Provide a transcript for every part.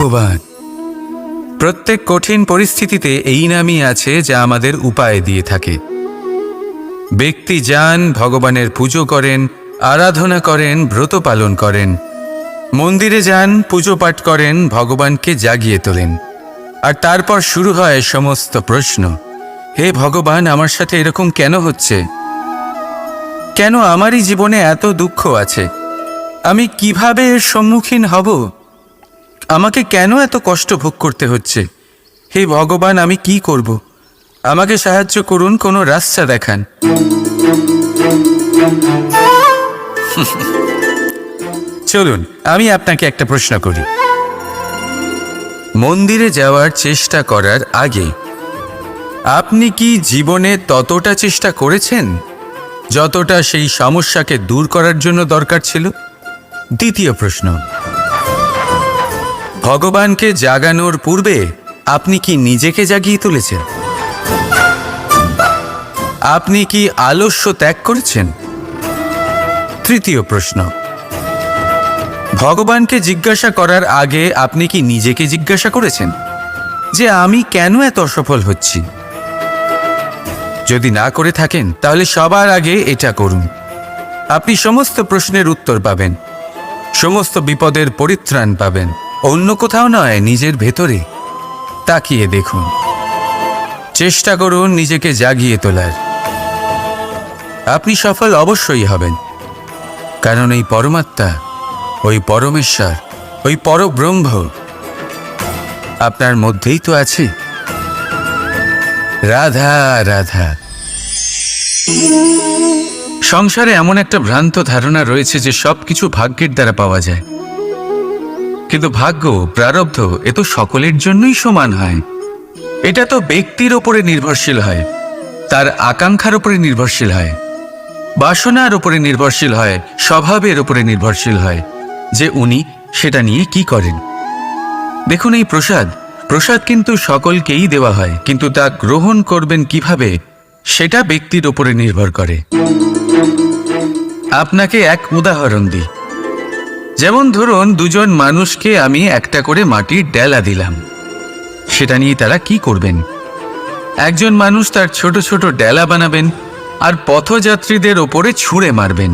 ভগবান প্রত্যেক কঠিন পরিস্থিতিতে এই নামই আছে যা আমাদের উপায় দিয়ে থাকে। ব্যক্তি যান, ভগবানের পুজো করেন, আরাধনা করেন, ব্রত পালন করেন, মন্দিরে যান, পুজো পাঠ করেন, ভগবানকে জাগিয়ে তোলেন। আর তারপর শুরু হয় সমস্ত প্রশ্ন। হে ভগবান, আমার সাথে এরকম কেন হচ্ছে? কেন আমারই জীবনে এত দুঃখ আছে? আমি কিভাবে এর সম্মুখীন হব? আমাকে কেন এত কষ্ট ভোগ করতে হচ্ছে? হে ভগবান, আমি কি করব? আমাকে সাহায্য করুন, কোনো রাস্তা দেখান। চলুন আমি আপনাকে একটা প্রশ্ন করি। মন্দিরে যাওয়ার চেষ্টা করার আগে আপনি কি জীবনে ততটা চেষ্টা করেছেন যতটা সেই সমস্যাকে দূর করার জন্য দরকার ছিল? দ্বিতীয় প্রশ্ন, ভগবানকে জাগানোর পূর্বে আপনি কি নিজেকে জাগিয়ে তুলেছেন? আপনি কি আলস্য ত্যাগ করেছেন? তৃতীয় প্রশ্ন, ভগবানকে জিজ্ঞাসা করার আগে আপনি কি নিজেকে জিজ্ঞাসা করেছেন যে আমি কেন এত অসফল হচ্ছি? যদি না করে থাকেন তাহলে সবার আগে এটা করুন। আপনি সমস্ত প্রশ্নের উত্তর পাবেন, সমস্ত বিপদের পরিত্রাণ পাবেন। অন্য কোথাও নয়, নিজের ভেতরে তাকিয়ে দেখুন। চেষ্টা করুন নিজেকে জাগিয়ে তোলার। আপনি সফল অবশ্যই হবেন, কারণ এই পরমাত্মা, ওই পরমেশ্বর, ওই পরব্রহ্ম আপনার মধ্যেই তো আছে। রাধা রাধা। সংসারে এমন একটা ভ্রান্ত ধারণা রয়েছে যে সবকিছু ভাগ্যের দ্বারা পাওয়া যায়, কিন্তু ভাগ্য, প্রারব্ধ এ তো সকলের জন্যই সমান হয়। এটা তো ব্যক্তির ওপরে নির্ভরশীল হয়, তার আকাঙ্ক্ষার উপরে নির্ভরশীল হয়, বাসনার উপরে নির্ভরশীল হয়, স্বভাবের উপরে নির্ভরশীল হয় যে উনি সেটা নিয়ে কি করেন। দেখুন, এই প্রসাদ কিন্তু সকলকেই দেওয়া হয়, কিন্তু তা গ্রহণ করবেন কিভাবে সেটা ব্যক্তির উপরে নির্ভর করে। আপনাকে এক উদাহরণ দিই। যেমন ধরুন, দুজন মানুষকে আমি একটা করে মাটির ডেলা দিলাম, সেটা নিয়ে তারা কি করবেন? একজন মানুষ তার ছোট ছোট ডেলা বানাবেন আর পথযাত্রীদের ওপরে ছুঁড়ে মারবেন,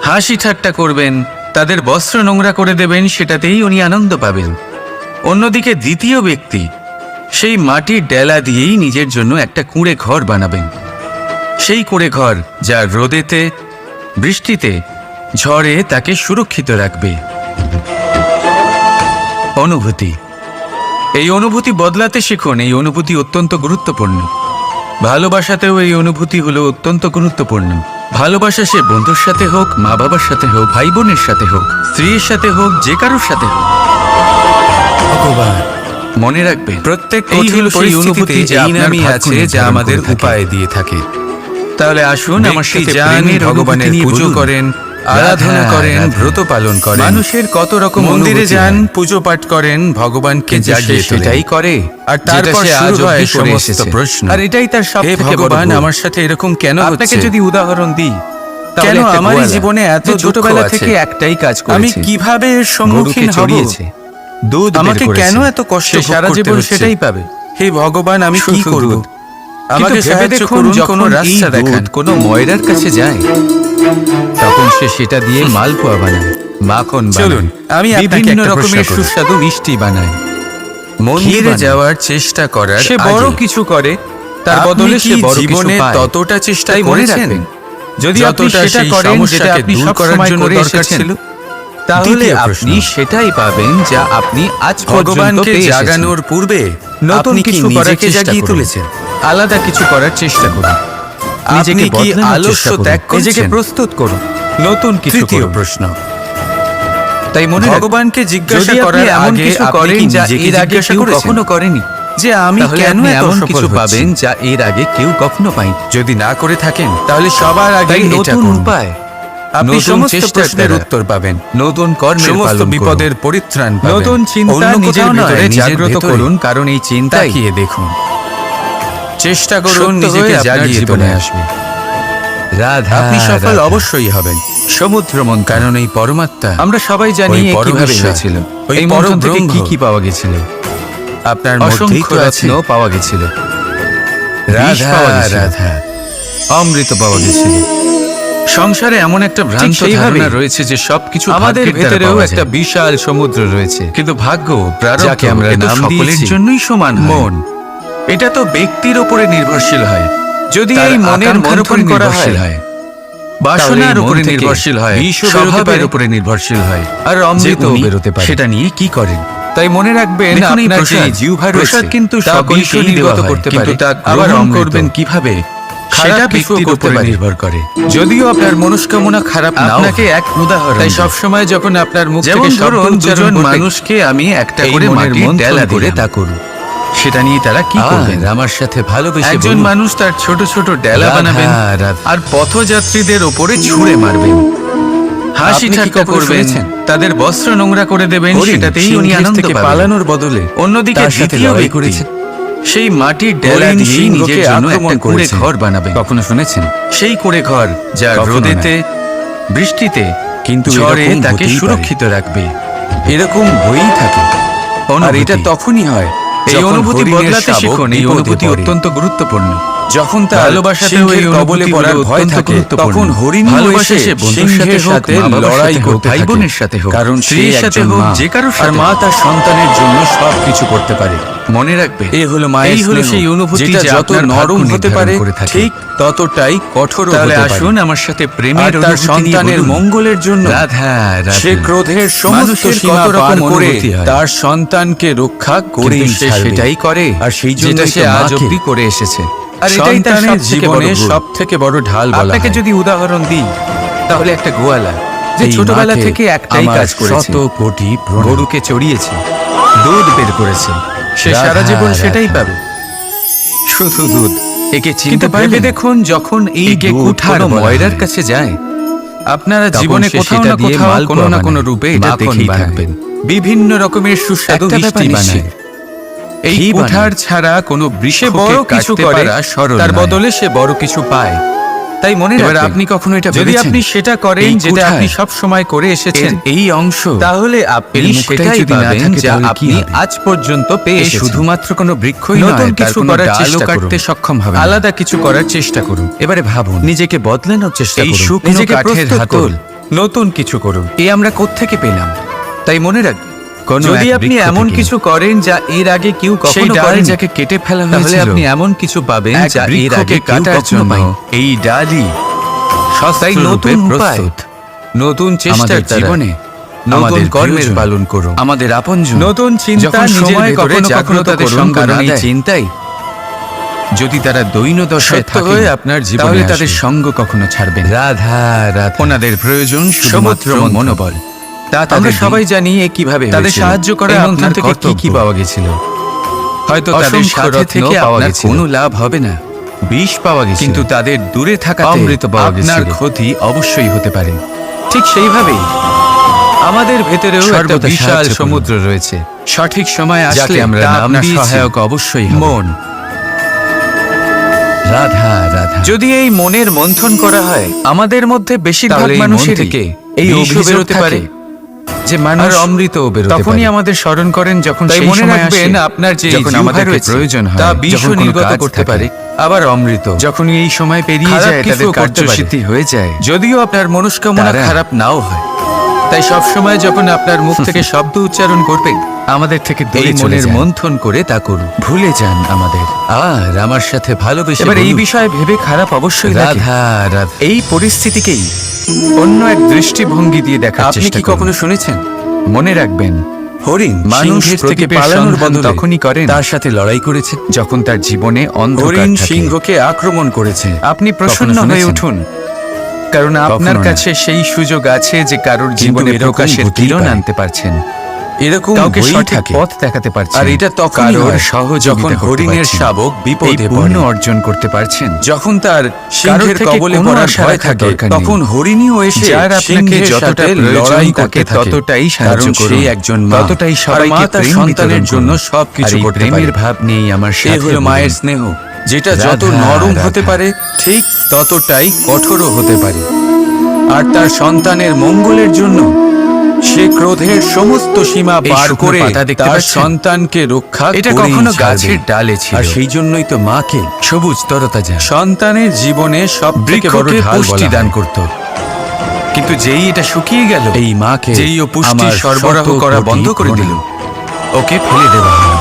হাসি ঠাট্টা করবেন, তাদের বস্ত্র নোংরা করে দেবেন, সেটাতেই উনি আনন্দ পাবেন। অন্যদিকে দ্বিতীয় ব্যক্তি সেই মাটির ডেলা দিয়েই নিজের জন্য একটা কুঁড়ে ঘর বানাবেন। সেই কুঁড়ে ঘর যা রোদেতে, বৃষ্টিতে, ঝড়ে তাকে সুরক্ষিত রাখবে। অনুভূতি, এই অনুভূতি বদলাতে শিখুন। এই অনুভূতি অত্যন্ত গুরুত্বপূর্ণ। ভালোবাসাতেও এই অনুভূতি হলো অত্যন্ত গুরুত্বপূর্ণ। ভালোবাসা সে বন্ধুর সাথে হোক, মা বাবার সাথে হোক, ভাই বোনের সাথে হোক, স্ত্রীর সাথে হোক, যে কারোর সাথে হোক। ভগবান মনে রাখবে, প্রত্যেক কঠিন পরিস্থিতিতে এই নামই আছে যা আমাদের উপায় দিয়ে থাকে। তাহলে আসুন আমার সাথে প্রেমের ভগবানের পুজো করেন, আরাধনা করেন, ব্রত পালন করেন। মানুষের কত রকম মন্দিরে যান, পুজো পাঠ করেন, ভগবানকে জাগিয়ে সেটাই করে। আর তারপর শুরু হয় সমস্ত প্রশ্ন। আর এটাই তার সবথেকে বড় ভুল। আমার সাথে এরকম কেন হচ্ছে? আপনাকে যদি উদাহরণ দিই, কেন আমার জীবনে এত ছোটবেলা থেকে একটাই কাজ করেছি, আমি কিভাবে এর সম্মুখীন হব? দুধ আমাকে কেন এত কষ্ট সারা জীবন সেটাই পাবে। হে ভগবান, আমি কি করব? আমাকে সাহায্য করুন। কোনো রাস্তা দেখান। কোনো ময়রার কাছে যায়, তখন সে সেটা দিয়ে মালপোয়া বানায়, মাখন বানায়। চলুন আমি বিভিন্ন রকমের সুস্বাদু মিষ্টি বানায়। মন্দিরে যাওয়ার চেষ্টা করার সে বড় কিছু করে, তার বদলে সে বড় কিছু পায়। ততটা চেষ্টা করেছেন? যদি আপনি সেটা করেন যেটা আপনি সব সময় করে এসেছেন, তাহলে আপনি সেটাই পাবেন যা আপনি আজ পর্যন্ত পেয়ে এসেছেন। জাগানোর পূর্বে নতুন কিছু করার চেষ্টা তুলেছেন, আলাদা কিছু করার চেষ্টা করুন। নিজেকে কি আলস্য ত্যাগ করছেন? নিজেকে প্রস্তুত করুন নতুন কিছু। তৃতীয় প্রশ্ন, তাই মনে ভগবানকে জিজ্ঞাসা করার আগে আপনি কি যা এর আগে কেউ কখনো করেনি যে আমি কেন এমন কিছু পাবেন যা এর আগে কেউ কখনো পায়নি? যদি না করে থাকেন তাহলে সবার আগে নতুন উপায়, আপনি সমস্ত প্রশ্নের উত্তর পাবেন, নতুন কর্মের সমস্ত বিপদের পরিত্রাণ পাবেন, নতুন চিন্তা নিজের ভিতরে জাগ্রত করুন। কারণ এই চিন্তা তাকিয়ে দেখুন, চেষ্টা করুন নিজেকে জাগিয়ে তোলে আসবে। রাধা, আপনি সফল অবশ্যই হবেন, সমুদ্র মন। কারণ এই পরমাত্মা, আমরা সবাই জানি কিভাবে হয়েছিল। এই মন্থন থেকে কি কি পাওয়া গেছিল? আপনার মধ্যেই তো রত্ন পাওয়া গেছিল, রাধা রাধা, অমৃত পাওয়া গেছিল। সংসারে এমন একটা ভ্রান্ত ধারণা রয়েছে যে সবকিছু আমাদের ভেতরেও একটা বিশাল সমুদ্র রয়েছে, কিন্তু ভাগ্য, যাকে আমরা নাম সকলের জন্যই সমান মন, এটা তো ব্যক্তির উপরে নির্ভরশীল হয়। যদি এই মনের মন্থন করা হয়, বাসনার উপরে নির্ভরশীল হয়, স্বভাবের উপরে নির্ভরশীল হয়, আর অমৃত বেরোতে পারে, সেটা নিয়ে কি করেন? তাই মনে রাখবেন, আপনার যে জিহ্বা রয়েছে কিন্তু সকলকে নির্গত করতে পারে, তা গ্রহণ করবেন কিভাবে সেটা ব্যক্তির উপরে নির্ভর করে। যদিও আপনার মনস্কামনা খারাপ না, আপনাকে এক উদাহরণ, তাই সবসময় যখন আপনার মুখ থেকে শব্দ উচ্চারণ, মানুষকে আমি একটা করে মাটির ডেলা করে তা করুন, সেটা নিয়ে তারা কি করবেন? আমার সাথে ভালোবেসে একজন মানুষ তার ছোট ছোট ডেলা বানাবেন আর পথযাত্রীদের ওপরে ছুঁড়ে মারবেন, হাসি ঠাট্টা করবেন, তাদের বস্ত্র নোংরা করে দেবেন, সেটাতেই উনি আনন্দ পাবেন। পালানোর বদলে অন্যদিকে দ্বিতীয় ব্যক্তি সেই মাটির ডেলা দিয়ে নিজের জন্য একটা কুঁড়ে ঘর বানাবে। কখনো শুনেছেন? সেই কুঁড়ে ঘর যা রোদেতে, বৃষ্টিতে, কিন্তু ঝড়ে তাকে সুরক্ষিত রাখবে। এরকম হয়েই থাকে, আর এটা তখনই হয়। এই অনুভূতি বদলাতে শিখুন। এই অনুভূতি অত্যন্ত গুরুত্বপূর্ণ। যখন তার ভালোবাসাতেও এই কবলে পড়ার ভয় থাকে, তখন হরিণ ভালোবাসে সে বন্ধুর সাথে লড়াই করতে, ভাই বোনের সাথে হোক, কারণ স্ত্রীর সাথে হোক, যে কারো সাথে, মা তার সন্তানের জন্য সবকিছু করতে পারে। মনে রাখবে, এই হলো মায়ের স্নেহ, হলো সেই অনুভূতি যত নরম হতে পারে ঠিক ততটাই কঠোর হতে পারে। আসুন আমার সাথে প্রেমের তার সন্তানের মঙ্গলের জন্য রাধা রাধা, সে ক্রোধের সমস্ত সীমা পার করে তার সন্তানকে রক্ষা করে, সে সেটাই করে, আর সেই জন্য সে আজ অবধি করে এসেছে। আর এটাই তার জীবনে সবথেকে বড় ঢাল। আপনাকে যদি উদাহরণ দিই, তাহলে একটা গোয়ালা যে ছোটবেলা থেকে একটাই কাজ করেছে, শত কোটি গরুকে চড়িয়েছে, দুধ বের করেছে, সে সারা জীবন সেটাই পাবে, শুধু দুধ। একে চিনতে পারবে দেখুন, যখন এই কুঠার ময়রার কাছে যায়, আপনারা জীবনে কোথাও না কোথাও কোনো না কোনো রূপে এটা দেখেই থাকবেন। বিভিন্ন রকমের সুস্বাদু মিষ্টি বানায়। এই কুঠার ছাড়া কোনো বৃক্ষে বড় কিছু করে, তার বদলে সে বড় কিছু পায়। তাই মনে রাখবেন, আপনি কখনো এটা যদি আপনি সেটা করেন যেটা আপনি সব সময় করে এসেছেন, এই অংশ, তাহলে আপনি সেটাই পাবেন যা আপনি আজ পর্যন্ত পেয়ে এসেছেন। শুধুমাত্র কোনো বৃক্ষই নয়, নতুন কিছু করার চেষ্টা করুন, সক্ষম হবে, আলাদা কিছু করার চেষ্টা করুন। এবারে ভাবুন, নিজেকে বদলানোর চেষ্টা করুন, নিজেকে কাঠের হাতল, নতুন কিছু করুন। এই আমরা কোত্থেকে পেলাম? তাই মনে রাখবেন, যদি আপনি এমন কিছু করেন যা এর আগে কেউ কখনো করেনি, যাকে কেটে ফেলা হয়েছিল, তাহলে আপনি এমন কিছু পাবেন যা এর আগে কাটার জন্য এই ডালি সস্তায় নতুন প্রস্তুত, নতুন চেষ্টার জীবনে নতুন কর্মের পালন করুন। আমাদের আপনজন নতুন চিন্তা নিজের ভেতরে জাগ্রত করুন, কারণ এই চিন্তাই যদি তারা দৈন্য দশায় থাকে আপনার জীবনে, তাহলে তাদের সঙ্গ কখনো ছাড়বেন। রাধা রাধা, ওনাদের প্রয়োজন শুধুমাত্র মনোবল। আমরা সবাই জানি কিভাবে তাদের সাহায্য করা, আপনার থেকে কি কি পাওয়া গেছিল। হয়তো তাদের সাথে থেকে আপনার কোনো লাভ হবে না, বিষ পাওয়া গেছে, কিন্তু তাদের দূরে থাকা অমৃত পাওয়া গেছে, আপনার ক্ষতি অবশ্যই হতে পারে। ঠিক সেইভাবেই আমাদের ভেতরেও একটা বিশাল সমুদ্র রয়েছে। সঠিক সময় আসলে আমরা নাম সহায়ক অবশ্যই মন। রাধা রাধা, যদি এই মনের মন্থন করা হয়, আমাদের মধ্যে বেশিরভাগ মানুষের থেকে এই অভিযোগ বেরোতে পারে যে মানুষ অমৃত বেরোতে পারে। তখনই আমাদের স্মরণ করেন, যখন সেই সময় আসে আপনার যে আমাদের প্রয়োজন হয়, তা বিষ নির্গত করতে পারে। আবার অমৃত যখন এই সময় পেরিয়ে যায়, তাদের কার্যসিদ্ধি হয়ে যায়, যদিও আপনার মনস্কামনা খারাপ নাও হয়। তাই সব সময় যখন আপনার মুখ থেকে শব্দ উচ্চারণ করবেন, আমাদের থেকে এই মনের মন্থন করে তা করুন, ভুলে যান আমাদের, আর আমার সাথে ভালোবেসে। এবার এই বিষয়ে ভেবে খারাপ অবশ্যই রাধা রাধা, এই পরিস্থিতিকেই অন্য এক দৃষ্টিভঙ্গি দিয়ে দেখার চেষ্টা করুন। আপনি কি কখনো শুনেছেন? মনে রাখবেন, হরিণ মানুষের থেকে পালানোর বদলে তখনই করেন তার সাথে লড়াই করেছে, যখন তার জীবনে হরিণ সিংহকে আক্রমণ করেছে। আপনি প্রসন্ন হয়ে উঠুন, কারণ আপনার কাছে সেই সুযোগ আছে যে কারোর জীবনে প্রকাশের কিরণ আনতে পারছেন, এরকম কাউকে সঠিক পথ দেখাতে পারছেন। আর এটা তখন সহজ, যখন হরিণের শাবক বিপদে পূর্ণ অর্জন করতে পারছেন, যখন তার সিংহের কবলে পড়ার ভয় থাকে, তখন হরিণীও এসে যার আপনাকে যতটা লড়াই করতে ততটাই সাহায্য করে। একজন মা ততটাই সবাইকে তার সন্তানের জন্য সবকিছু করতে পারে। প্রেমের ভাব নেই আমার সাথে, হলো মায়ের স্নেহ, যেটা যত নরম হতে পারে ঠিক ততটাই কঠোরও হতে পারে। আর তার সন্তানের মঙ্গলের জন্য সে ক্রোধের সমস্ত সীমা পার করে তার সন্তানকে রক্ষা এটা কখনো গাছের ডালে ছিল, আর সেই জন্যই তো মাকে সবুজ তরতাজা সন্তানের জীবনে সব থেকে বড় পুষ্টি দান করত। কিন্তু যেই এটা শুকিয়ে গেল, এই মাকে যেই ও পুষ্টি সরবরাহ করা বন্ধ করে দিল, ওকে ফেলে দেওয়া হলো।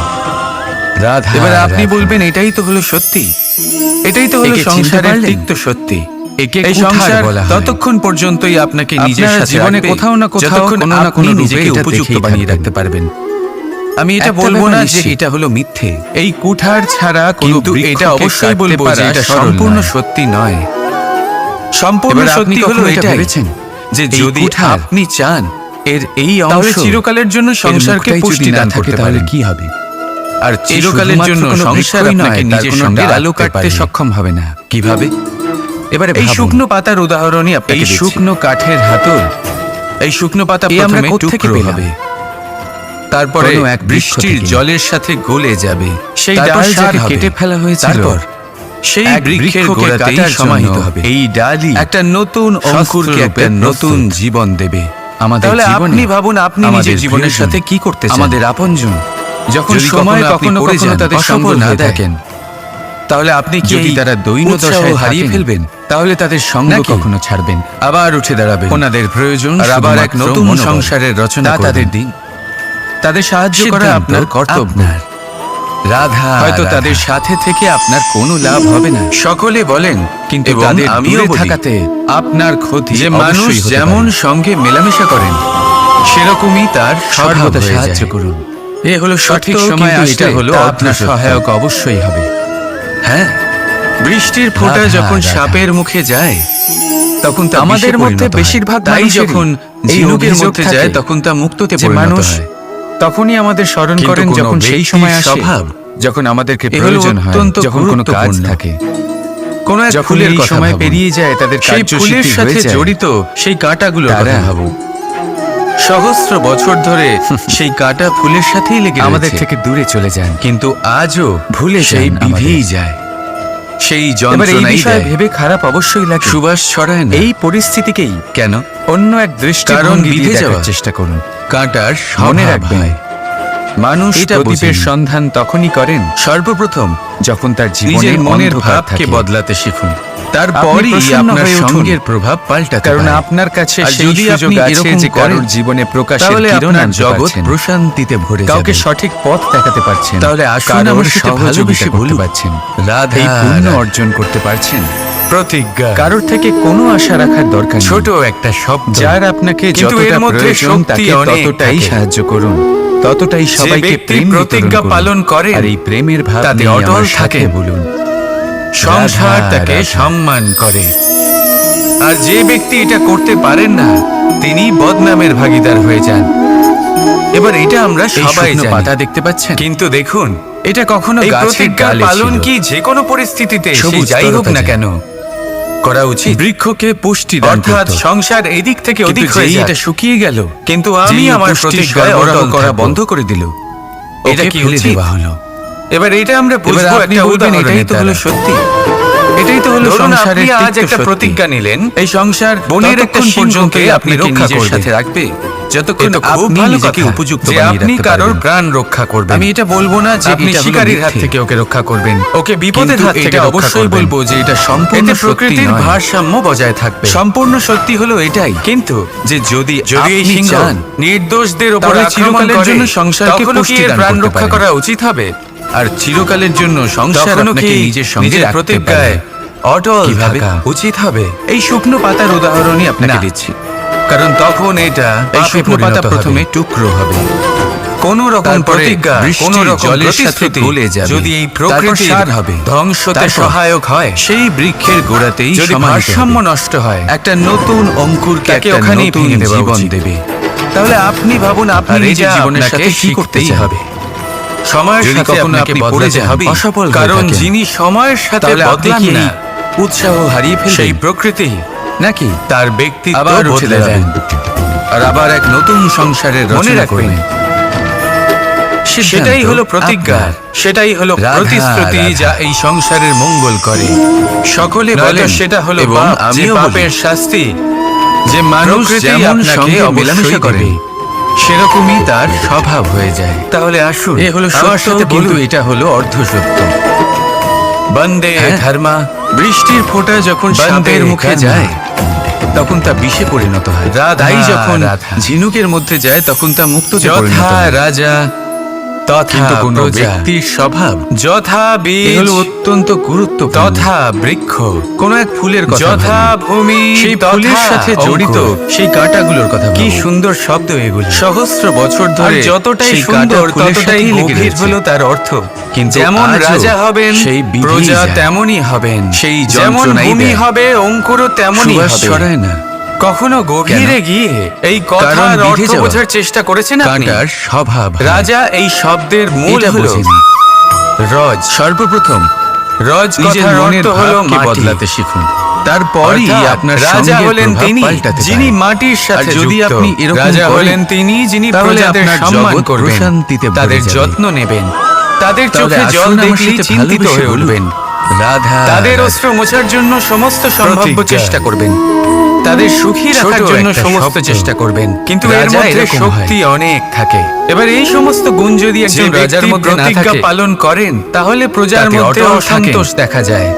রাধা, এবার আপনি বলবেন এটাই তো হলো সত্যি, এটাই তো হলো সংসারের তিক্ত সত্যি। এই সংসার ততক্ষণ পর্যন্তই আপনাকে নিজের জীবনে কোথাও না কোথাও কোনো না কোনো নিজেকে উপযুক্ত বানিয়ে রাখতে পারবেন। আমি এটা বলবো না যে এটা হলো মিথ্যে, এই কুঠার ছাড়া কিন্তু এটা অবশ্যই বলবো যে এটা সম্পূর্ণ সত্যি নয়। সম্পূর্ণ সত্যি হলো এটা যে যদি আপনি চান এর এই অংশ চিরকালের জন্য সংসারকে পুষ্টি দান করতে পারে, কি হবে? আর চিরকালের জন্য সংসার আপনাকে নিজের সঙ্গে আলো কাটতে সক্ষম হবে না। কিভাবে? এবারে এই শুকনো পাতার উদাহরণই আপনাকে দিচ্ছি। শুকনো কাঠের হাতল, এই শুকনো পাতা প্রথমে টুকরো হবে, তারপরে এক বৃষ্টির জলের সাথে গলে যাবে, সেই ডাল যাকে কেটে ফেলা হয়েছিল, তারপর সেই বৃক্ষের গোড়াতেই সমাহিত হবে। এই ডালই একটা নতুন অঙ্কুরকে একটা নতুন জীবন দেবে আমাদের জীবনে। আপনি ভাবুন, আপনি নিজের জীবনের সাথে কি করতে চান? আমাদের আপনজন যখন সময় কখনো কখনো তাদের সঙ্গ না দেখেন, তাহলে আপনি কি তারা দৈন্যদশায় হারিয়ে ফেলবেন? তাহলে তাদের সঙ্গ কখনো ছাড়বেন, আবার উঠে দাঁড়াবেন, ওনাদের প্রয়োজন, আর আবার এক নতুন সংসারের রচনা তাদের দিন। তাদের সাহায্য করা আপনার কর্তব্য। রাধা, হয়তো তাদের সাথে থেকে আপনার কোনো লাভ হবে না, সকলে বলেন, কিন্তু তাদের আমিও থাকাতে আপনার ক্ষতি। যে মানুষ যেমন সঙ্গে মেলামেশা করেন, সেরকমই তার সর্বদা সাহায্য করুন। এ হলো সঠিক সময়, এটা হলো আপনার সহায়ক অবশ্যই হবে। হ্যাঁ, বৃষ্টির ফোঁটা যখন সাপের মুখে যায়, তখন তা আমাদের মধ্যে বেশিরভাগ তাই যখন ঝিনুকের মধ্যে যায়, তখন তা মুক্ততে পরিণত হয়। তখনই আমাদের স্মরণ করেন যখন সেই সময় আসে, যখন আমাদেরকে প্রয়োজন হয়, যখন কোনো কাজ থাকে, কোন এক ফুলের সময় পেরিয়ে যায়, তাদের কার্যসিদ্ধি সাথে জড়িত সেই কাঁটাগুলোর কথা ভাবো। সহস্র বছর ধরে সেই কাঁটা ফুলের সাথেই লেগে আমাদের থেকে দূরে চলে যান, কিন্তু আজও ভুলে সেই বিধেই যায়, সেই যন্ত্রণাই দেয়। ভেবে খারাপ অবশ্যই লাগে, সুবাস ছড়ায় না। এই পরিস্থিতিকেই কেন অন্য এক দৃষ্টিভঙ্গি দিয়ে দেখার চেষ্টা করুন। কাঁটার মনে রাখবেন, মানুষ প্রদীপের সন্ধান তখনই করেন সর্বপ্রথম যখন তার জীবনের মনের ভাবকে বদলাতে শিখুন। তারপরই আপনার সঙ্গের প্রভাব পাল্টাতে, কারণ আপনার কাছে সেই সুযোগ আছে যে কারোর জীবনে প্রকাশের কিরণ আনতে জগৎ প্রশান্তিতে ভরে যাবে। কাউকে সঠিক পথ দেখাতে পারছেন, তাহলে আসুন আমার সাথে ভালোবেসে ভুলতে পারছেন, রাধা এই পুণ্য অর্জন করতে পারছেন। প্রতিজ্ঞা, কারোর থেকে কোনো আশা রাখার দরকার নেই। ছোট একটা শব্দ, যার আপনাকে যতটা প্রয়োজন তাকে ততটাই সাহায্য করুন, ততটাই সবাইকে প্রেম প্রতিজ্ঞা পালন করে, আর এই প্রেমের ভাব তাতে অটল থাকে বলুন। সংসার তাকে সম্মান করে, আর যে ব্যক্তি এটা করতে পারেন না, তিনি বদনামের ভাগীদার হয়ে যান। এবার এটা আমরা সবাই জানি, পাতা দেখতে পাচ্ছেন, কিন্তু দেখুন এটা কখনো গাছের ডালে পালন কি যে কোনো পরিস্থিতিতে যাই হোক না কেন করা উচিত। বৃক্ষকে পুষ্টি দান, অর্থাৎ সংসার এদিক থেকে ওদিক হয়ে এটা শুকিয়ে গেল, কিন্তু আমি আমার প্রতিজ্ঞা অটল করা বন্ধ করে দিল, এটা কি উচিত হলো? এবার এটা আমরা বুঝবো একটা উদাহরণ, এটাই তো হলো সত্যি, এটাই তো হলো সংসারের আজ একটা প্রতিজ্ঞা নিলেন, এই সংসার বনের একটা পর্যন্তই আপনি নিজের সাথে রাখবে, যতক্ষণ আপনি নিজেকে উপযুক্ত বানিয়ে রাখতে পারবেন। আপনি কারোর প্রাণ রক্ষা করবেন, আমি এটা বলবো না যে আপনি শিকারীর হাত থেকে ওকে রক্ষা করবেন, ওকে বিপদের হাত থেকে অবশ্যই বলবো যে এটা সম্পূর্ণ প্রকৃতির ভারসাম্য বজায় থাকবে। সম্পূর্ণ সত্যি হলো এটাই, কিন্তু যে যদি এই সিংহ নির্দোষদের উপর চিরকালের জন্য সংসারকে পুষ্টি দান প্রাণ রক্ষা করা উচিত হবে, আর চিরকালের জন্য সংসার আপনাকে নিজের সঙ্গে প্রতিজ্ঞায় অটল থাকা উচিত হবে। এই শুকনো পাতার উদাহরণই আপনাকে দিচ্ছি, কারণ তখন এটা এই শুকনো পাতা প্রথমে টুকরো হবে, কোন রকম প্রতিজ্ঞা কোন রকম জলের সাথে গলে যাবে, যদি এই প্রকৃতি হবে ধ্বংসতে সহায়ক হয়, সেই বৃক্ষের গোড়াতেই যদি ভারসাম্য নষ্ট হয়, একটা নতুন অঙ্কুরকে ওখানে জীবন দেবে। তাহলে আপনি ভাবুন, আপনি নিজের জীবনের সাথে কি করতেই হবে। সময়ের সাথে আপনাকে বদলাতে হবে, অসফল, কারণ যিনি সময়ের সাথে বদলান না, উৎসাহ হারিয়ে ফেলেন, সেই প্রকৃতি নাকি তার ব্যক্তিত্ব বদলে দেন, আর আবার এক নতুন সংসারের রচনা করবেন। সেটাই হলো প্রতিজ্ঞা, সেটাই হলো প্রতিশ্রুতি যা এই সংসারের মঙ্গল করে। সকলে বলে সেটা হলো পাপের শাস্তি, যে মানুষ যেমন সঙ্গে মেলামেশা করে সেরকমই তার স্বভাব হয়ে যায়। তাহলে আসুন, এ হলো সত্য, কিন্তু এটা হলো অর্ধ সত্য। বন্দে ধর্মা। বৃষ্টির ফোঁটা যখন সাপের মুখে যায় তখন তা বিষে পরিণত হয়। রাধাই যখন ঝিনুকের মধ্যে যায় তখন তা মুক্ততে পরিণত হয়। রাজা তথা কোন ব্যক্তির স্বভাব যথা বীজ হলো অত্যন্ত গুরুত্বপূর্ণ। তথা বৃক্ষ কোন এক ফুলের কথা, যথা ভূমি সেই ফুলের সাথে জড়িত সেই কাঁটাগুলোর কথা। কি সুন্দর শব্দ এগুলো! সহস্র বছর ধরে যতটাই সুন্দর ততটাই গভীর হলো তার অর্থ। কিন্তু যেমন রাজা হবেন সেই প্রজা তেমনই হবেন, সেই যেমন ভূমি হবে অঙ্কুরও তেমনই হবে। সরায় না কখনো গভীরে গিয়ে এই কথার অর্থ বোঝার চেষ্টা করেছেন আপনি? কাঁটার স্বভাব। রাজা এই শব্দের মূল হলো রজ। সর্বপ্রথম রজ কথার অর্থ হলো বদলাতে শিখুন, তারপরই আপনার রাজা হলেন তিনি যিনি মাটির সাথে যদি আপনি এরকম রাজা হলেন তিনি যিনি প্রজাদের সম্মান করবেন, শান্তিতে তাদের যত্ন নেবেন, তাদের চোখে জল দেখলেই চিন্তিত হয়ে উঠবেন। রাধা তাদের অস্ত্র মোছার জন্য সমস্ত সম্ভাব্য চেষ্টা করবেন, তাদের সুখী রাখার জন্য সমস্ত চেষ্টা করবেন, কিন্তু এর মধ্যে শক্তি অনেক থাকে। এবার এই সমস্ত গুণ যদি একজন রাজার মধ্যে প্রতিজ্ঞা পালন করেন তাহলে প্রজার মধ্যে অসন্তোষ দেখা যায়,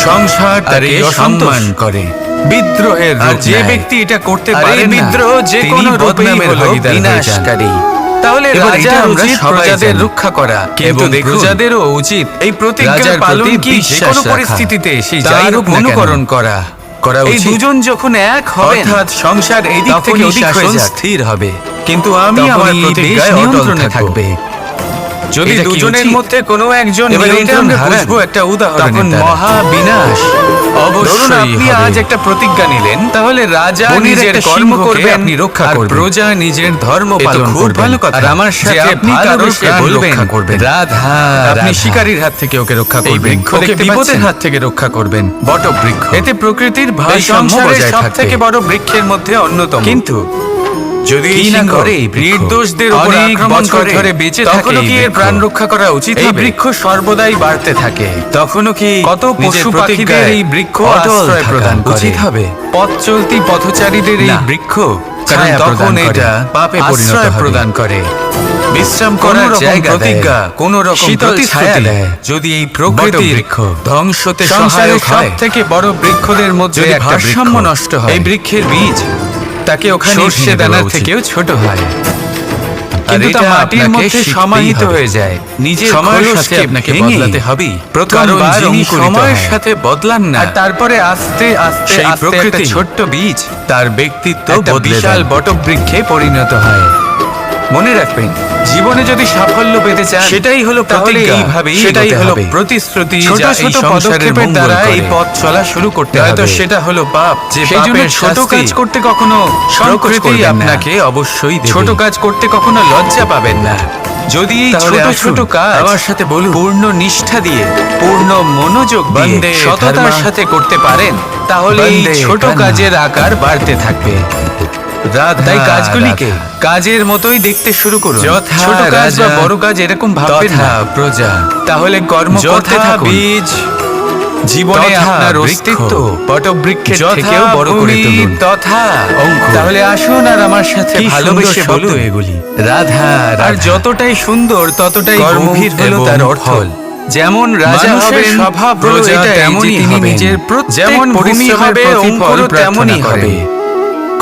সংসার তাকে অসম্মান করে, বিদ্রোহের। আর যে ব্যক্তি এটা করতে পারে বিদ্রোহ যে কোনো রূপেই হলো বিনাশকারী। তাহলে রাজার উচিত প্রজাদের রক্ষা করা, কিন্তু প্রজাদেরও উচিত এই প্রতিজ্ঞা পালন কি যে কোনো পরিস্থিতিতে সেই যাই হোক অনুকরণ করা। এই দুজন যখন এক হবে অর্থাৎ সংসার এই দিক থেকে শাসন স্থির হবে, কিন্তু আমি আমার প্রতিজ্ঞায় নিয়ন্ত্রণে থাকবে। যদি দুজনের মধ্যে কোনো একজন নিয়ন্ত্রণ বুঝবো একটা উদাহরণ, তখন মহা বিনাশ অবশ্যই। আপনি আজ একটা প্রতিজ্ঞা নিলেন, তাহলে রাজা নিজের কর্ম করবেন, আপনি রক্ষা করবেন, প্রজা নিজের ধর্ম পালন করবে। ভালো কথা। আর আমার সাথে আপনি কারোর বলবেন রাধা, আপনি শিকারীর হাত থেকে ওকে রক্ষা করবেন, ওকে বিপদের হাত থেকে রক্ষা করবেন। বটবৃক্ষ এতে প্রকৃতির ভারসাম্য বজায় থাকে, সবথেকে বড় বৃক্ষের মধ্যে অন্যতম। কিন্তু যদি না করে নির্দোষদের উপর আক্রমণ করে ধরে বেঁচে থাকে, তখনও কি এর প্রাণ রক্ষা করা উচিত হবে? এই বৃক্ষ সর্বদাই বাড়তে থাকে, তখনও কি কত পশু পাখিদের এই বৃক্ষ আশ্রয় প্রদান উচিত হবে? পথ চলতি পথচারীদের এই বৃক্ষ, কারণ তখন এটা পাপে পরিণত প্রদান করে। বিশ্রাম করার জায়গা, প্রতিজ্ঞা, কোন রকম শীতল ছায়া দেয়। যদি এই প্রকৃতির বৃক্ষ ধ্বংসতে সহায়ক হয়, সবথেকে বড় বৃক্ষদের মধ্যে ভারসাম্য নষ্ট হয়, এই বৃক্ষের বীজ তাকে ওখানে সর্ষে দানার থেকেও ছোট হয়, কিন্তু তা মাটির মধ্যে সমাহিত হয়ে যায়। নিজের সময়ের সাথে আপনাকে বদলাতে হবে। প্রথমবার যিনি সময়ের সাথে বদলান না, তারপরে আস্তে আস্তে সেই প্রকৃতি ছোট্ট বীজ তার ব্যক্তিত্ব বিশাল বটবৃক্ষে পরিণত হয়। মনে রাখবেন, জীবনে যদি সাফল্য পেতে চান সেটাই হলো প্রতিজ্ঞা, সেটাই হলো প্রতিশ্রুতি। ছোট ছোট পদক্ষেপের দ্বারা এই পথ চলা শুরু করতে হবে। হয়তো সেটা হলো পাপ, যে পাপের ছোট কাজ করতে কখনো প্রকৃতি আপনাকে অবশ্যই দেবে। ছোট কাজ করতে কখনো লজ্জা পাবেন না। যদি এই ছোট ছোট কাজ আমার সাথে বলুন পূর্ণ নিষ্ঠা দিয়ে, পূর্ণ মনোযোগ দিয়ে, সততার সাথে করতে পারেন, তাহলে এই ছোট কাজের আকার বাড়তে থাকবে। তাই কাজগুলিকে কাজের মতোই দেখতে শুরু করুন। ছোট কাজ বা বড় কাজ এরকম ভাববেন না প্রজা, তাহলে কর্ম করতে থাকুন। বীজ জীবনে আপনার অস্তিত্ব বটবৃক্ষের থেকেও বড় করে তুলুন। তথা তাহলে আসুন আর আমার সাথে ভালোবেসে বলুন এগুলি রাধা। আর যতটাই সুন্দর ততটাই গভীর হলো তার অর্থ। যেমন রাজা হবেন স্বভাব প্রজা তেমনই হবেন, যেমন ভূমি হবে অঙ্কুর তেমনই হবে।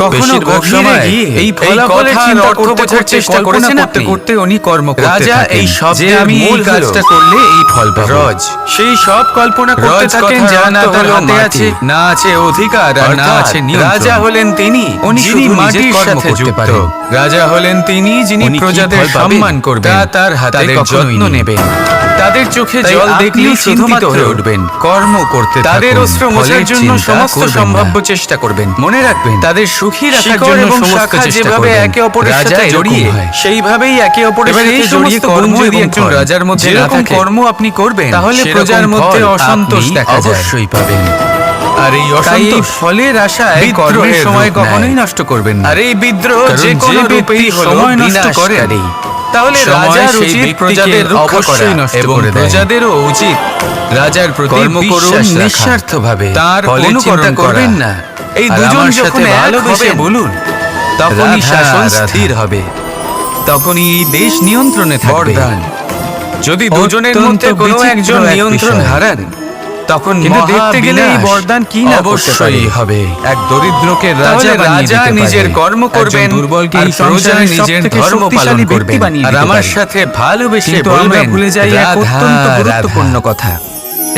কখনো গভীরে গিয়ে এই ফলাফলের চিন্তা বোঝার চেষ্টা করেছেন আপনি? করতে উনি কর্ম করতে থাকেন। রাজা এই শব্দে আমি এই কাজটা করলে এই ফল পাবো, রজ সেই সব কল্পনা করতে থাকেন যা না তার হাতে আছে, না আছে অধিকার আর না আছে নিয়ন্ত্রণ। রাজা হলেন তিনি যিনি মাটির সাথে যুক্ত, রাজা হলেন তিনি যিনি প্রজাদের সম্মান করবেন, তার হাতে যত্ন নেবেন, তাদের চোখে জল দেখলেই চিন্তিত হয়ে উঠবেন, কর্ম করতে তাদের অস্ত্র মোছার জন্য সমস্ত সম্ভাব্য চেষ্টা করবেন। মনে রাখবেন, তাদের সুখী রাখার জন্য সমস্ত চেষ্টা করবেন। একে অপরের সাথে জড়িয়ে সেইভাবেই একে অপরের সাথে জড়িয়ে কর্ম যদি একজন রাজার মধ্যে না থাকে, কর্ম আপনি করবেন তাহলে প্রজার মধ্যে অসন্তোষ দেখা যায়, অবশ্যই পাবেন। আর এই অসন্তোষ ফলের আশায় কর্মের সময় কখনোই নষ্ট করবেন না। আর এই বিদ্রোহ যে কোনো রূপেই সময় নষ্ট করে, তাহলে রাজার উচিত প্রজাদের রক্ষা করা এবং প্রজাদেরও উচিত রাজার প্রতি কর্ম করুন নিঃস্বার্থভাবে, তার অনুকরণ করবেন না। এই দুজন যখন ভালোবেসে বলুন, তখনই শাসন স্থির হবে। তখনই এই দেশ নিয়ন্ত্রণে থাকবে। বরদান যদি দুজনের মধ্যে কোনো একজন নিয়ন্ত্রণ হারান, তখন দেখতে গেলে এই বরদান কি না অবশ্যই হবে। এক দরিদ্রকে রাজা নিজের কর্ম করবেন, দুর্বলকে এই সংসারে নিজের ধর্ম পালন করবেন, আর আমার সাথে ভালোবেসে বলবেন। ভুলে যাই এক অত্যন্ত গুরুত্বপূর্ণ কথা।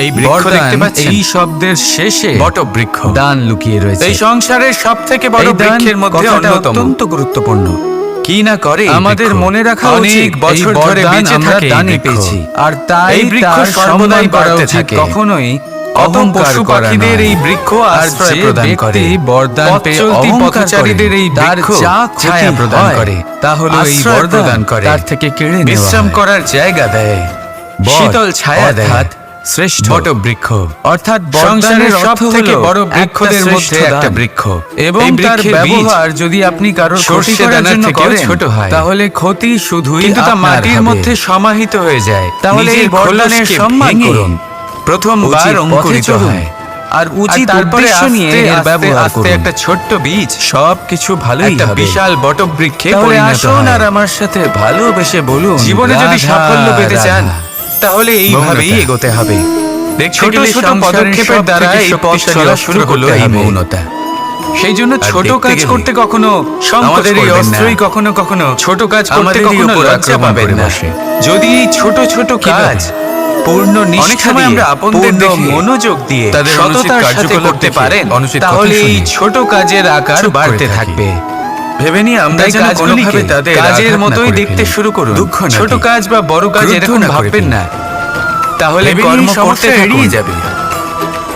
এই বৃক্ষ দেখতে পাচ্ছেন, এই শব্দের শেষে বটবৃক্ষ দান লুকিয়ে রয়েছে। এই সংসারের সবথেকে বড় বৃক্ষের মধ্যে অন্যতম, অত্যন্ত গুরুত্বপূর্ণ। কি না করে আমাদের মনে রাখা অনেক বছর ধরে বেঁচে থাকে দানে পেয়েছি, আর তাই এই বৃক্ষ সর্বদাই বাড়তে থাকে। কখনোই কত পশু পাখিদের এই বৃক্ষ আশ্রয় প্রদান করে। বরদান পেয়ে পথচারীদের এই বৃক্ষ ছায়া প্রদান করে, তা হলো এই বরদান করে। তার থেকে কেড়ে বিশ্রাম করার জায়গা দেয়, শীতল ছায়া দেয়। শ্রেষ্ঠ বটবৃক্ষ অর্থাৎ সংসারের বরদানের সব অর্থ থেকে হলো বড় বৃক্ষদের মধ্যে একটা বৃক্ষ, এবং তার ব্যবহার যদি আপনি কারোর ক্ষতি করার জন্য করেন, ছোট হয়, তাহলে ক্ষতি শুধুই কিন্তু তা আপনার মাটির হবে। মধ্যে সমাহিত হয়ে যায়। তাহলে এই বরদানের সম্মান করুন, প্রথমবার অঙ্কুরিত হয়, আর উচিত তারপরে উদ্দেশ্য নিয়ে আস্তে এর ব্যবহার আস্তে করুন। একটা ছোট্ট বীজ সবকিছু ভালোই একটা হবে। বিশাল বটবৃক্ষে তাহলে পরিণত আসুন হয়। আর আমার সাথে ভালোবেসে বলুন, জীবনে যদি রাধা, সাফল্য পেতে চান, রাধা। তাহলে এইভাবেই মৌনতা। এগোতে হবে। ছোট গেলে ছোট সংসারের পদক্ষেপের দ্বারা সবথেকে এই পথ শক্তিশালী চলা অস্ত্র শুরু হলো করতে এই হবে। মৌনতা। সেই জন্য আর ছোট দেখতে কাজ গেলে করতে কখনো আমাদের এই অস্ত্রই কখনো কখনো ছোট কাজ করতে আমাদেরই কখনো উপর লজ্জা আক্রমণ পাবেন করে না। বসে। যদি এই ছোট ছোট কাজ পূর্ণ অনেক নিষ্ঠা সময় দিয়ে, আমরা আপনদের পূর্ণ দেখে মনোযোগ দিয়ে তাদের অনুচিত সততার সাথে কার্যকলাপ করতে দেখে, পারেন, অনুচিত তাহলে কথা এই শুনে ছোট কাজের আকার চুপ করে বাড়তে থাকি। থাকবে। ভেবে নিয়ে আমরা তাই যেন কাজগুলিকে কোনোভাবে তাদের কাজের আঘাত না মতোই করে দেখতে ফেলি। শুরু করুন। দুঃখ না ছোট দিই। কাজ বা বড় কাজ ক্রুদ্ধ এরকম না করে ভাববেন ফেলি। না, তাহলে ভেবে কর্ম নিয়ে সমস্যা করতে এড়িয়ে থাকুন। যাবে।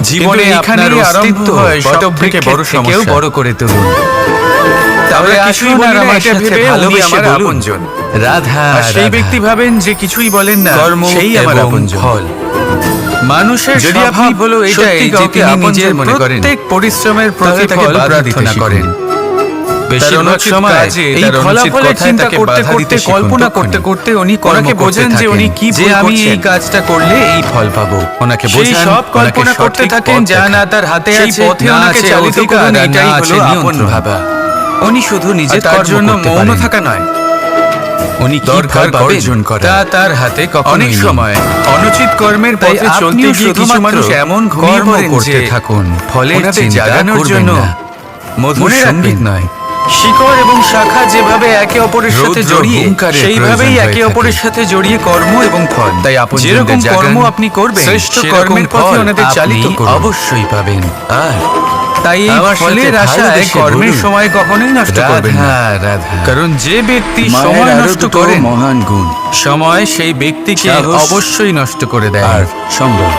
জীবনে কিন্তু আপনার এখানেই অস্তিত্ব আরম্ভ হয় বটবৃক্ষে সবথেকে বড় বড় সমস্যা, সমস্যা। বড় করে তুলুন। তাহলে আমরা কিছুই কিছুই বলি বলি না, না, এটা এটা ভেবে ভেবে ভালোবেসে আমার বলুন, আপনজন। রাধা, আর সেই রাধা। ব্যক্তি ভাবেন যে কিছুই বলেন না, কর্ম সেই আমার এবং আপনজন। ফল। মানুষের যদি আপনি স্বভাব হলো এটাই সত্যি যে কাউকে তিনি আপনজন নিজের মনে করেন, প্রত্যেক পরিশ্রমের তাহলে তাকে প্রতিফল বাধা দিতে প্রার্থনা শিখুন। করেন। বেশিরভাগ অনুচিত সময় কাজে এই তার অনুচিত ফলাফলের কথায় চিন্তা তাকে করতে বাধা দিতে করতে, শিখুন। কল্পনা তখনই করতে করতে উনি ওনাকে কর্ম বোঝান করতে যে থাকেন। উনি কি যে ভুল আমি করছেন। এই কাজটা করলে এই ফল পাবো। ওনাকে সেই বোঝান, সব ওনাকে কল্পনা করতে সঠিক থাকেন পথ যা দেখান। না তার হাতে সেই আছে, পথে না ওনাকে আছে চালিত অধিকার, করুন, আর এটাই না হলো আছে আপন নিয়ন্ত্রণ। ভাবা। উনি শুধু নিজের তার কর্ম জন্য করতে মৌন পারেন। থাকা নয়, উনি কি দরকার ফল পাবেন অর্জন করা। তা তার হাতে কখনোই অনেক নেই। সময় অনুচিত কর্মের তাই পথে চলতে আপনিও গিয়ে কিছু শুধুমাত্র মানুষ এমন ঘুমিয়ে কর্ম পড়েন করতে যে থাকুন, ফলের ওনাদের চিন্তা জাগানোর করবেন জন্য না। মধুর মনে সঙ্গীত রাখবেন, নয়, শিকড় এবং শাখা যেভাবে একে অপরের সাথে রৌদ্র জড়িয়ে, হুংকারের সেইভাবেই প্রয়োজন একে হয়ে অপরের থাকে। সাথে জড়িয়ে কর্ম এবং ফল। তাই আপনজনদের যেরকম জাগান, কর্ম আপনি করবেন, শ্রেষ্ঠ সেরকম কর্মের পথে ফল ওনাদের আপনি চালিত করুন। অবশ্যই পাবেন। আর তাই এই আমার সাথে ফলের আশায় ভালোবেসে কর্মের বলুন, সময় কখনোই নষ্ট করবেন না। রাধা, রাধা। কারণ যে ব্যক্তি মায়ের সময় আরো নষ্ট দুটো করেন, মহান গুণ, সময় সেই ব্যক্তিকে সাহস অবশ্যই নষ্ট করে দেয়। আর সম্ভব।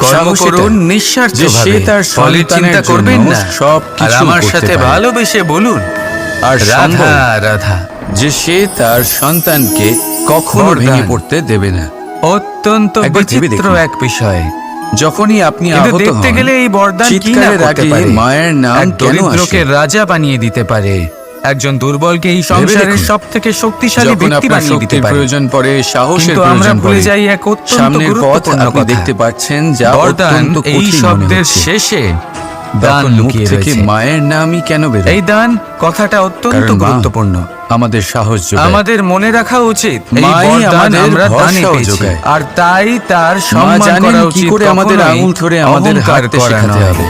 কর্ম সাহস করুন এটা, নিঃস্বার্থভাবে, যে সে তার ফলের চিন্তা সন্তানের করবেন জন্য না। সবকিছু আর আমার করতে সাথে পারে। ভালোবেসে বলুন, আর রাধা, সম্ভব, রাধা। যে সে তার সন্তানকে কখনো বরদান। ভেঙে পড়তে দেবে না। অত্যন্ত একবার ভেবে বিচিত্র দেখুন। এক বিষয়। যখনই আপনি কিন্তু আহত দেখতে হন, গেলে এই বরদান কি না চিৎকারের করতে আগে পারে। মায়ের নাম এক কেন দরিদ্রকে আসে? রাজা বানিয়ে দিতে পারে, একজন দুর্বলকে এই সংসারের দেখুন। সবথেকে শক্তিশালী যখন ব্যক্তি আপনার বানিয়ে দিতে শক্তির পারে। প্রয়োজন পড়ে, সাহসের কিন্তু আমরা প্রয়োজন ভুলে পড়ে, যাই এক অত্যন্ত সামনের পথ গুরুত্বপূর্ণ আপনি কথা। দেখতে পাচ্ছেন যা বরদান অত্যন্ত এই কঠিন মনে শব্দের হচ্ছে। শেষে দান তখন মুখ লুকিয়ে থেকে রয়েছে। মায়ের নামই কেন বেরোয়? এই দান কথাটা অত্যন্ত কারণ মা গুরুত্বপূর্ণ। আমাদের সাহস যোগায়। আমাদের মনে রাখা উচিত এই মাই বরদান আমাদের আমরা দানে ভরসাও পেয়েছি, যোগায়। আর তাই তার মা সম্মান জানেন করা কি উচিত। করে আমাদের কখনোই আঙুল ধরে আমাদের অহংকার হাঁটতে করা শেখাতে নয়। হবে।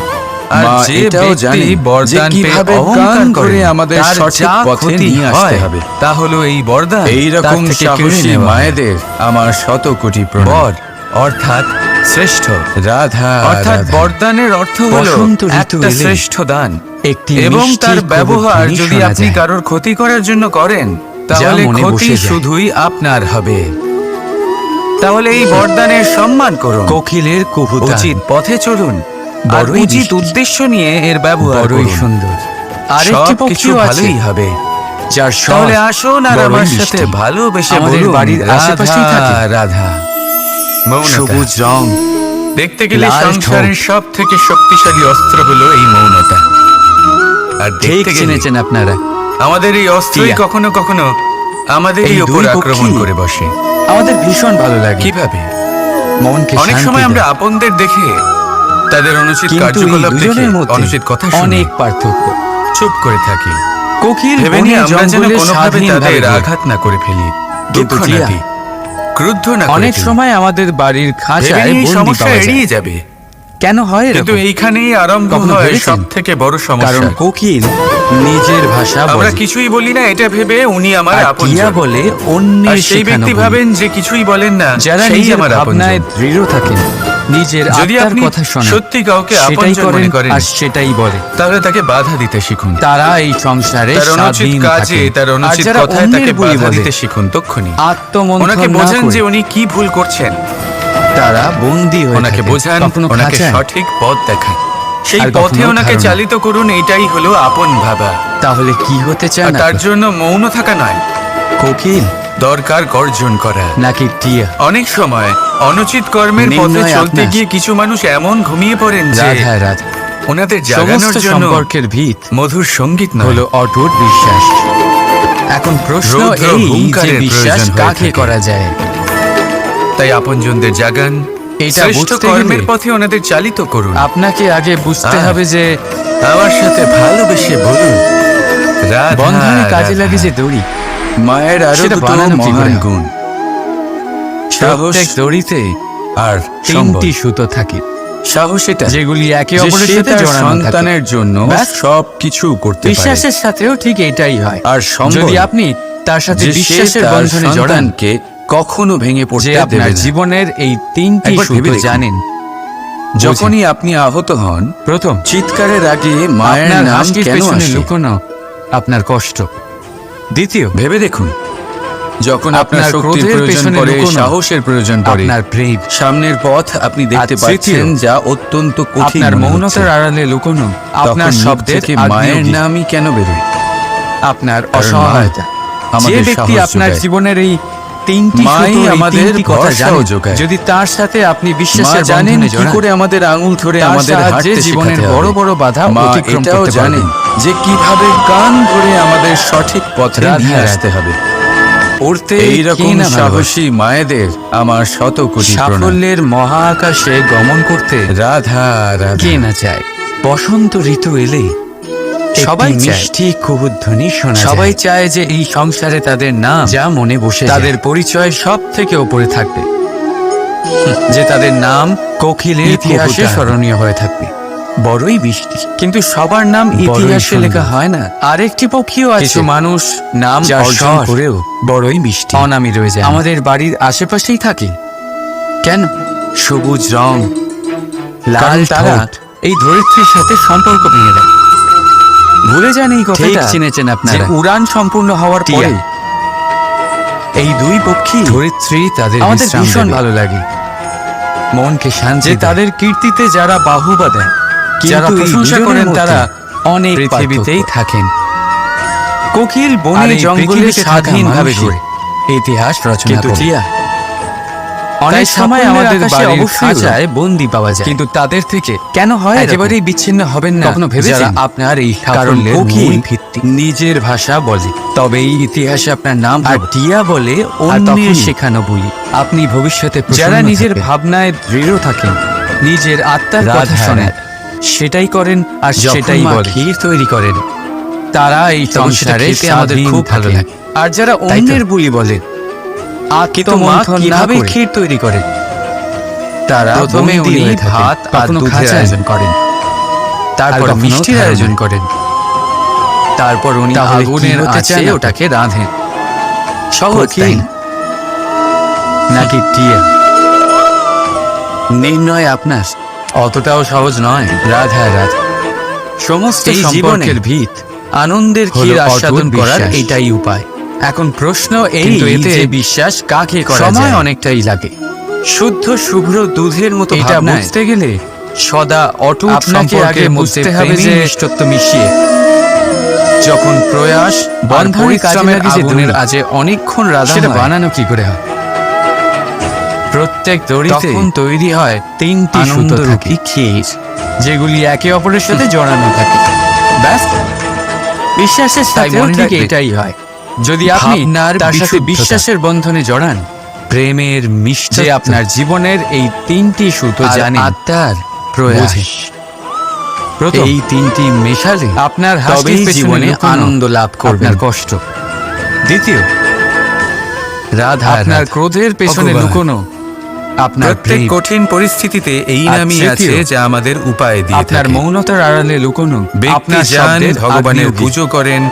আর মা যে এটাও ব্যক্তি জানেন যে বরদান পেয়ে কিভাবে অহংকার গান করে করে আমাদের তার সঠিক যা পথে ক্ষতি নিয়ে আসতে হয়, হবে। তা হলো এই বরদান এইরকম তার থেকে কেড়ে সাহসী নেওয়া। মায়েদের আমার শত কোটি প্রণাম। বর অর্থাৎ শ্রেষ্ঠ, রাধা, অর্থাৎ রাধা। বরদানের অর্থ হলো বসন্ত ঋতু একটা এলে শ্রেষ্ঠ দান, একটি এবং মিষ্টি তার ব্যবহার কবুতরি যদি শোনা আপনি যায়। কারোর ক্ষতি করার জন্য করেন, তাহলে মনে ক্ষতি বসে যায়। শুধুই আপনার হবে। তাহলে এই বরদানের সম্মান করুন, কোকিলের কুহুতান উচিত পথে চলুন, আর বড়ই উচিত মিষ্টি। উদ্দেশ্য নিয়ে এর ব্যবহার বড়ই করুন। সুন্দর। আরেকটি সব কিছু পক্ষীও আছে, ভালোই হবে। যার তাহলে স্বাদ আসুন আর বড়ই আমার মিষ্টি। সাথে ভালোবেসে আমাদের বলুন, বাড়ির আশেপাশেই থাকে। রাধা, রাধা। মৌনতা। সবুজ রং, দেখতে গেলে লাল সংসারের সব থেকে শক্তিশালী অস্ত্র হলো এই মৌনতা। আর ঠিক দেখতে গেলে চিনেছেন আপনারা। আমাদের এই অস্ত্রই টিয়া। কখনো কখনো আমাদেরই এই উপর দুই আক্রমণ পক্ষী করে বসে। আমাদের ভীষণ ভালো লাগে। কিভাবে? মনকে অনেক শান্তি সময় দেয়। আমরা আপনদের দেখে তাদের অনুচিত কিন্তু এই কার্যকলাপ দুজনের দেখে, মধ্যে অনুচিত কথা শুনে অনেক পার্থক্য। চুপ করে থাকি। কোকিল ভেবে নিয়ে বনে আমরা যেন জঙ্গলে কোনোভাবে স্বাধীনভাবে তাদের ঘোরে। আঘাত না করে ফেলি, কিন্তু দুঃখ না টিয়া, দিই, ক্রুদ্ধ না করে অনেক ফেলি। সময় আমাদের বাড়ির ভেবে খাঁচায় নিয়ে এই বন্দি সমস্যা পাওয়া যায়। এড়িয়ে যাবে, কেন হয় কিন্তু এরকম? এইখানেই আরম্ভ কখনো হয় ভেবেছেন? সব থেকে বড় কারণ সমস্যা। কোকিল নিজের ভাষা আমরা বলে, কিছুই বলি না এটা ভেবে উনি আমার আর আপনজন। টিয়া বলে আর অন্যের সেই শেখানো ব্যক্তি বলে। ভাবেন যে কিছুই বলেন না, যারা সেই নিজের আমার ভাবনায় আপনজন। দৃঢ় থাকেন, নিজের যদি আত্মার আপনি কথা শোনেন, সত্যি কাউকে সেটাই আপনজন করেন মনে করেন, আর সেটাই বলে। তাহলে তাকে বাধা দিতে শিখুন। তারা এই সংসারে তার অনুচিত স্বাধীন কাজে, থাকেন। তার আর অনুচিত যারা কথায় অন্যের তাকে বুলি বাধা বলে, দিতে শিখুন তক্ষুনি। আত্মমন্থন ওনাকে না বোঝান করে যে উনি কি ভুল করছেন, তারা বন্দী হয়ে ওনাকে থাকে। বোঝান, কখনো ওনাকে খাঁচায়, সঠিক পথ দেখান, সেই আর পথে কখনো ওনাকে ধারণা। চালিত করুন। এটাই হলো আপন ভাবা। তাহলে কি হতে চান আর তার আপনি? জন্য মৌন থাকা নয়, কোকিল দরকার গর্জন করা। নাকি টিয়া? অনেক সময় অনুচিত কর্মের পথে নির্ণয় চলতে আপনার। গিয়ে কিছু মানুষ এমন ঘুমিয়ে পড়েন যে রাধা রাধা। ওনাদের জাগানোর সমস্ত জন্য সম্পর্কের ভিত মধুর সঙ্গীত নয়, হলো অটুট বিশ্বাস। এখন প্রশ্ন রৌদ্র এই যে হুঙ্কারের বিশ্বাস প্রয়োজন হয়ে কাকে থাকে। করা যায়? তাই আপনজনদের জাগান, এটা শ্রেষ্ঠ বুঝতে কর্মের গেলে পথে ওনাদের চালিত করুন। আপনাকে আগে বুঝতে হ্যাঁ। হবে যে আমার সাথে ভালোবেসে বলুন, রাধা বন্ধনে কাজে রাধা। লাগে যে দড়ি, মায়ের আরো সেটা দুটো বানানো কি করে মহান হয়? গুণ, সাহস প্রত্যেক দড়িতে আর তিনটি সম্বল। সুতো থাকে, সাহস এটা যেগুলি একে যে অপরের সে সাথে তার জড়ানো থাকে। সন্তানের জন্য ব্যাস। সব কিছু করতে পারে। বিশ্বাসের সাথেও ঠিক এটাই হয়। আর সম্বল, যদি আপনি তার সাথে যে সে বিশ্বাসের তার বন্ধনে জড়ান, সন্তানকে কখনো ভেঙে যে পড়তে আপনার দেবে না। জীবনের এই তিনটি একবার ভেবে সুতো দেখুন। জানেন। যখনই আপনি আহত হন, প্রথম, চিৎকারের আগে মায়ের আপনার নাম হাসির কেন পেছনে আসে? লুকোনো আপনার কষ্ট। দ্বিতীয়, ভেবে দেখুন, যখন আপনার আপনার শক্তির ক্রোধের প্রয়োজন পেছনে পড়ে, লুকোনো সাহসের প্রয়োজন পড়ে, আপনার প্রেম। সামনের পথ আপনি দেখতে আর তৃতীয়, পাচ্ছেন যা অত্যন্ত কঠিন আপনার মনে হচ্ছে, মৌনতার আড়ালে লুকোনো তখন আপনার মুখ শব্দের থেকে মায়ের আগ্নেয়গিরি। নামই কেন বেরোয়? আপনার কারণ অসহায়তা। মা যে আমাদের ব্যক্তি সাহস আপনার যোগায়। জীবনের এই তিনটি মাই সুতোর, এই আমাদের তিনটি কথা ভরসাও জানেন, যোগায়। যদি তার সাথে আপনি মা বিশ্বাসের জানেন বন্ধনে কি জড়ান, করে আমাদের আঙুল ধরে তার আমাদের সাহায্যে হাঁটতে জীবনের শেখাতে বড় হবে। বড় বাধা মা অতিক্রম এটাও করতে জানেন পারবেন। যে কিভাবে কান ধরে আমাদের সঠিক পথে রাধা নিয়ে রাধা। আসতে হবে। উড়তে এইরকম কে না ভালোবাসে? সাহসী মায়েদের আমার শত কোটি প্রণাম। সাফল্যের মহাকাশে গমন করতে রাধা রাধা। কে না চায়? বসন্ত ঋতু এলে সবাই মিষ্টি কুহুধ্বনি শোনা যায়। সবাই চায় যে এই সংসারে তাদের নাম যা মনে বসে, তাদের পরিচয় সব থেকে উপরে থাকবে, যে তাদের নাম কোকিলের ইতিহাসে কবুতর। স্মরণীয় হয়ে থাকবে। বড়ই মিষ্টি, কিন্তু সবার নাম বড়ই ইতিহাসে সুন্দর। লেখা হয় না। আরেকটি পক্ষীও আছে, কিছু মানুষ নাম যার অর্জন স্বর করেও বড়ই মিষ্টি, অনামী রয়ে যায়। আমাদের বাড়ির আশেপাশেই থাকে। কেন? সবুজ রং, লাল কারণ তারা ঠোঁট এই ধরিত্রীর সাথে সম্পর্ক ভেঙে দেয়। ভুলে যান এই কথাটা, চিনেছেন আপনারা। যে উড়ান সম্পূর্ণ হওয়ার টিয়া। পরে এই দুই পক্ষী ধরিত্রী তাদের আমাদের বিশ্রাম ভীষণ দেবে। ভালো লাগে, মনকে শান্তি দেয়। তাদের কীর্তিতে যারা বাহুবা দেন, যারা কিন্তু এই প্রশংসা দুজনের করেন, মধ্যে তারা অনেক পৃথিবীতেই থাকেন। কোকিল আর বনে এই জঙ্গলে পৃথিবীতে থাকা স্বাধীনভাবে মানুষই ঘুরে ইতিহাস রচনা কিন্তু করে। টিয়া, অনেক সময় আমাদের বাড়ির অবশ্যই খাঁচায় বন্দি পাওয়া যায়, কিন্তু তাদের থেকে কেন হয় একেবারেই বিচ্ছিন্ন হবেন না? কখনো ভেবেছেন? যারা আপনার এই কারণ সাফল্যের কোকিল মূল ভিত্তি নিজের ভাষা বলে, তবে এই ইতিহাসে আপনার নাম আর হবে। টিয়া বলে অন্যের শেখানো বলি। আপনি ভবিষ্যতে যারা নিজের ভাবনায় দৃঢ় থাকেন, নিজের আত্মার কথা রাধা শোনেন, সেটাই করেন আর যখন সেটাই মা বলে, ক্ষীর তৈরি করেন, তারা এই তখন সেটা সংসারে খেতে আমাদের স্বাধীন খুব ভালো থাকেন। লাগে। আর যারা তাই তো? অন্যের বুলি বলে, কিন্তু মা আত্মমন্থন না কিভাবে করে ক্ষীর তৈরি করে, তারা প্রথমে প্রথমে উনি উনি ভাত ভাত আর আর দুধের দুধের আয়োজন আয়োজন করেন, তারপর কখনো মিষ্টির ধারণা। আয়োজন করেন, তারপর উনি তাহলে কি আগুনের হতে আঁচে চান আপনি? ওটাকে রাঁধেন। সহজ কোকিল তাই না? নাকি টিয়া? নির্ণয় আপনার। অতটাও সহজ নয়। রাধা রাধা। সমস্ত এই সম্পর্কের ভিত আনন্দের ক্ষীর হলো আস্বাদন অটুট করার বিশ্বাস। এটাই উপায়। এখন প্রশ্ন এই কিন্তু এতে যে বিশ্বাস কাকে করা সময় যায়? অনেকটাই লাগে। শুদ্ধ শুভ্র দুধের মতো এটা ভাবনায় বুঝতে গেলে সদা অটুট আপনাকে সম্পর্কের আগে মধ্যে বুঝতে হবে প্রেমী যে মিষ্টত্ব মিশিয়ে যখন প্রয়াস বন্ধনের পরিশ্রমের আগুনের দড়ি, আজে অনেকক্ষণ রাধা সেটা হয়, বানানো কি করে হয়? প্রত্যেক দড়িতে তখন তৈরি হয় তিনটি সুতো আনন্দরূপী থাকে, ক্ষীর, যেগুলি একে অপরের সাথে জড়ানো থাকে। ব্যাস, বিশ্বাসের তাই সাথেও মনে ঠিক রাখবে, এটাই হয়। যদি আপনি ভাবনার তার সাথে বিশুদ্ধতা। বিশ্বাসের বন্ধনে জড়ান, প্রেমের মিষ্টতা, যে আপনার জীবনের এই তিনটি সুতো আর জানেন, আত্মার প্রয়াস, বোঝে। প্রথম, এই তিনটি মেশালে আপনার হাসির তবেই পেছনে জীবনে আনন্দ লাভ করবেন। আপনার কষ্ট। দ্বিতীয়, রাধা আপনার রাধা। ক্রোধের পেছনে ভগবান। লুকোনো আপনার প্রত্যেক প্রেম। কঠিন পরিস্থিতিতে এই আর নামই আছে তৃতীয়, যা আমাদের উপায় দিয়ে আপনার থাকে। মৌনতার আড়ালে লুকোনো ব্যক্তি আপনার যান শব্দের ভগবানের আগ্নেয়গিরি। পুজো করেন,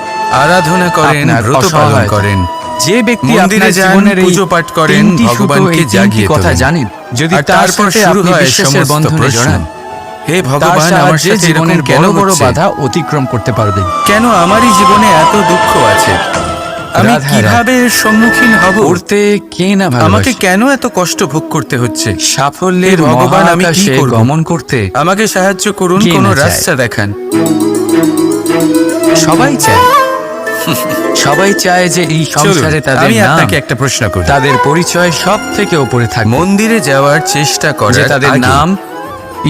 আরাধনা করেন, আপনার ব্রত পালন অসহায়তা। করেন, যে ব্যক্তি মন্দিরে আপনার যান, জীবনের এই পুজো পাঠ করেন, তিনটি সুতো, ভগবানকে এই তিনটি জাগিয়ে কথা তোলেন। জানেন, যদি আর তার তারপর সাথে শুরু আপনি হয় বিশ্বাসের সমস্ত বন্ধনে প্রশ্ন। জড়ান, হে তার ভগবান, আমার সাহায্যে সাথে এরকম জীবনের কেন বড় বড় হচ্ছে? বাধা অতিক্রম করতে পারবেন। কেন আমারই জীবনে এত দুঃখ আছে? আমি রাধা কিভাবে এর সম্মুখীন হব? উড়তে কে না আমাকে ভালোবাসে? কেন এত কষ্ট ভোগ করতে হচ্ছে? সাফল্যের হে ভগবান, আমি কি মহাকাশে করব? গমন করতে আমাকে সাহায্য করুন, কে কোনো না চায়? রাস্তা দেখান। সবাই চায় সবাই চায় যে এই সংসারে চলুন, তাদের আমি নাম, আপনাকে একটা প্রশ্ন করি। তাদের পরিচয় সব থেকে উপরে থাকে, মন্দিরে যাওয়ার চেষ্টা যে করার তাদের আগে নাম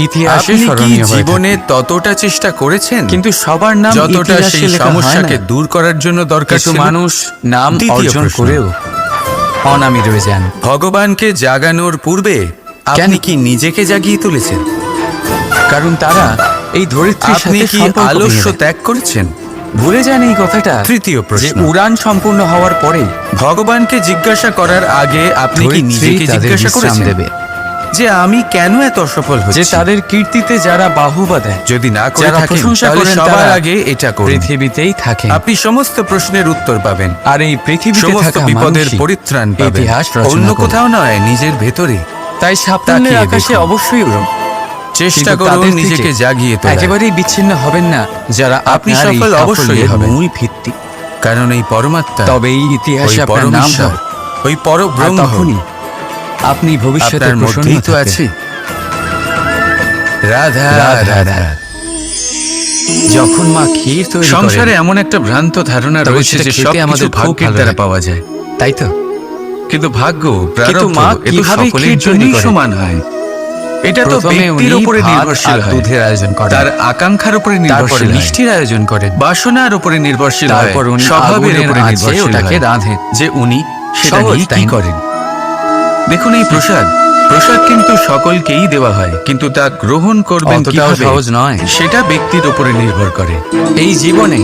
ইতিহাসে আপনি কি স্মরণীয় হয়ে জীবনে থাকে। ততটা চেষ্টা করেছেন কিন্তু সবার নাম যতটা ইতিহাসে সেই লেখা হয় সমস্যাকে না। দূর করার জন্য দরকার কিছু ছিল? মানুষ নাম দ্বিতীয় অর্জন প্রশ্ন। করেও অনামী রয়ে যান। ভগবানকে জাগানোর পূর্বে আপনি কি নিজেকে জাগিয়ে তুলেছেন? কারণ তারা এই ধরিত্রীর আপনি সাথে কি সম্পর্ক আলস্য ভেঙে দেয়। ত্যাগ করেছেন? ভুলে যান এই কথাটা। তৃতীয় যে প্রশ্ন, উড়ান সম্পূর্ণ হওয়ার পরে ভগবানকে জিজ্ঞাসা করার আগে আপনি কি ধরিত্রী নিজেকে তাদের জিজ্ঞাসা বিশ্রাম করেছেন দেবে, যে আমি কেন এত অসফল যে হচ্ছি? তাদের কীর্তিতে যারা বাহুবা দেয়, যদি না করে যারা থাকেন প্রশংসা তাহলে করেন, সবার তারা আগে এটা করুন। পৃথিবীতেই থাকে। আপনি সমস্ত প্রশ্নের উত্তর পাবেন, আর এই পৃথিবীতে সমস্ত থাকা বিপদের মানুষই পরিত্রাণ পাবেন। ইতিহাস রচনা অন্য করে। কোথাও নয়, নিজের ভেতরে। তাই সাফল্যের তাকিয়ে আকাশে দেখুন। অবশ্যই উড়ুন, চেষ্টা কিন্তু করুন তাদের নিজেকে থেকে জাগিয়ে তোলার। একেবারেই বিচ্ছিন্ন হবেন না যারা আপনি আপনার এই সফল অবশ্যই সাফল্যের হবেন। মূল ভিত্তি। কারণ এই পরমাত্মা, তবেই ওই ইতিহাসে আপনার নাম পরমেশ্বর, হবে। ওই আর পরব্রহ্ম তখনই আপনি ভবিষ্যতে আপনার প্রসন্ন মধ্যেই তো থাকবেন। আছে। রাধা রাধা রাধা। যখন মা ক্ষীর তৈরি সংসারে করেন, এমন একটা ভ্রান্ত ধারণা তবে রয়েছে সেটা যে খেতে সবকিছু আমাদের খুব ভাগ্যের ভালো দ্বারা লাগে। পাওয়া যায়। তাই তো? কিন্তু ভাগ্য, কিন্তু প্রারব্ধ মা এ তো কিভাবে সকলের ক্ষীর তৈরি জন্যই করেন? সমান হয়। এটা তো প্রথমে ব্যক্তির উনি উপরে ভাত নির্ভরশীল আর হয়, দুধের আয়োজন করেন, তার আকাঙ্ক্ষার উপরে তারপর নির্ভরশীল হয়, মিষ্টির আয়োজন করেন, বাসনার উপরে নির্ভরশীল হয়, তারপর উনি স্বভাবের আগুনের উপরে আঁচে নির্ভরশীল ওটাকে হয়, রাঁধেন। যে উনি সেটা সহজ, নিয়েই তাই কি না? করেন। দেখুন, এই প্রসাদ কিন্তু সকলকেই দেওয়া হয়, কিন্তু তা গ্রহণ করবেন অতটাও কিভাবে সহজ নয়। সেটা ব্যক্তির উপরে নির্ভর করে। এই জীবনে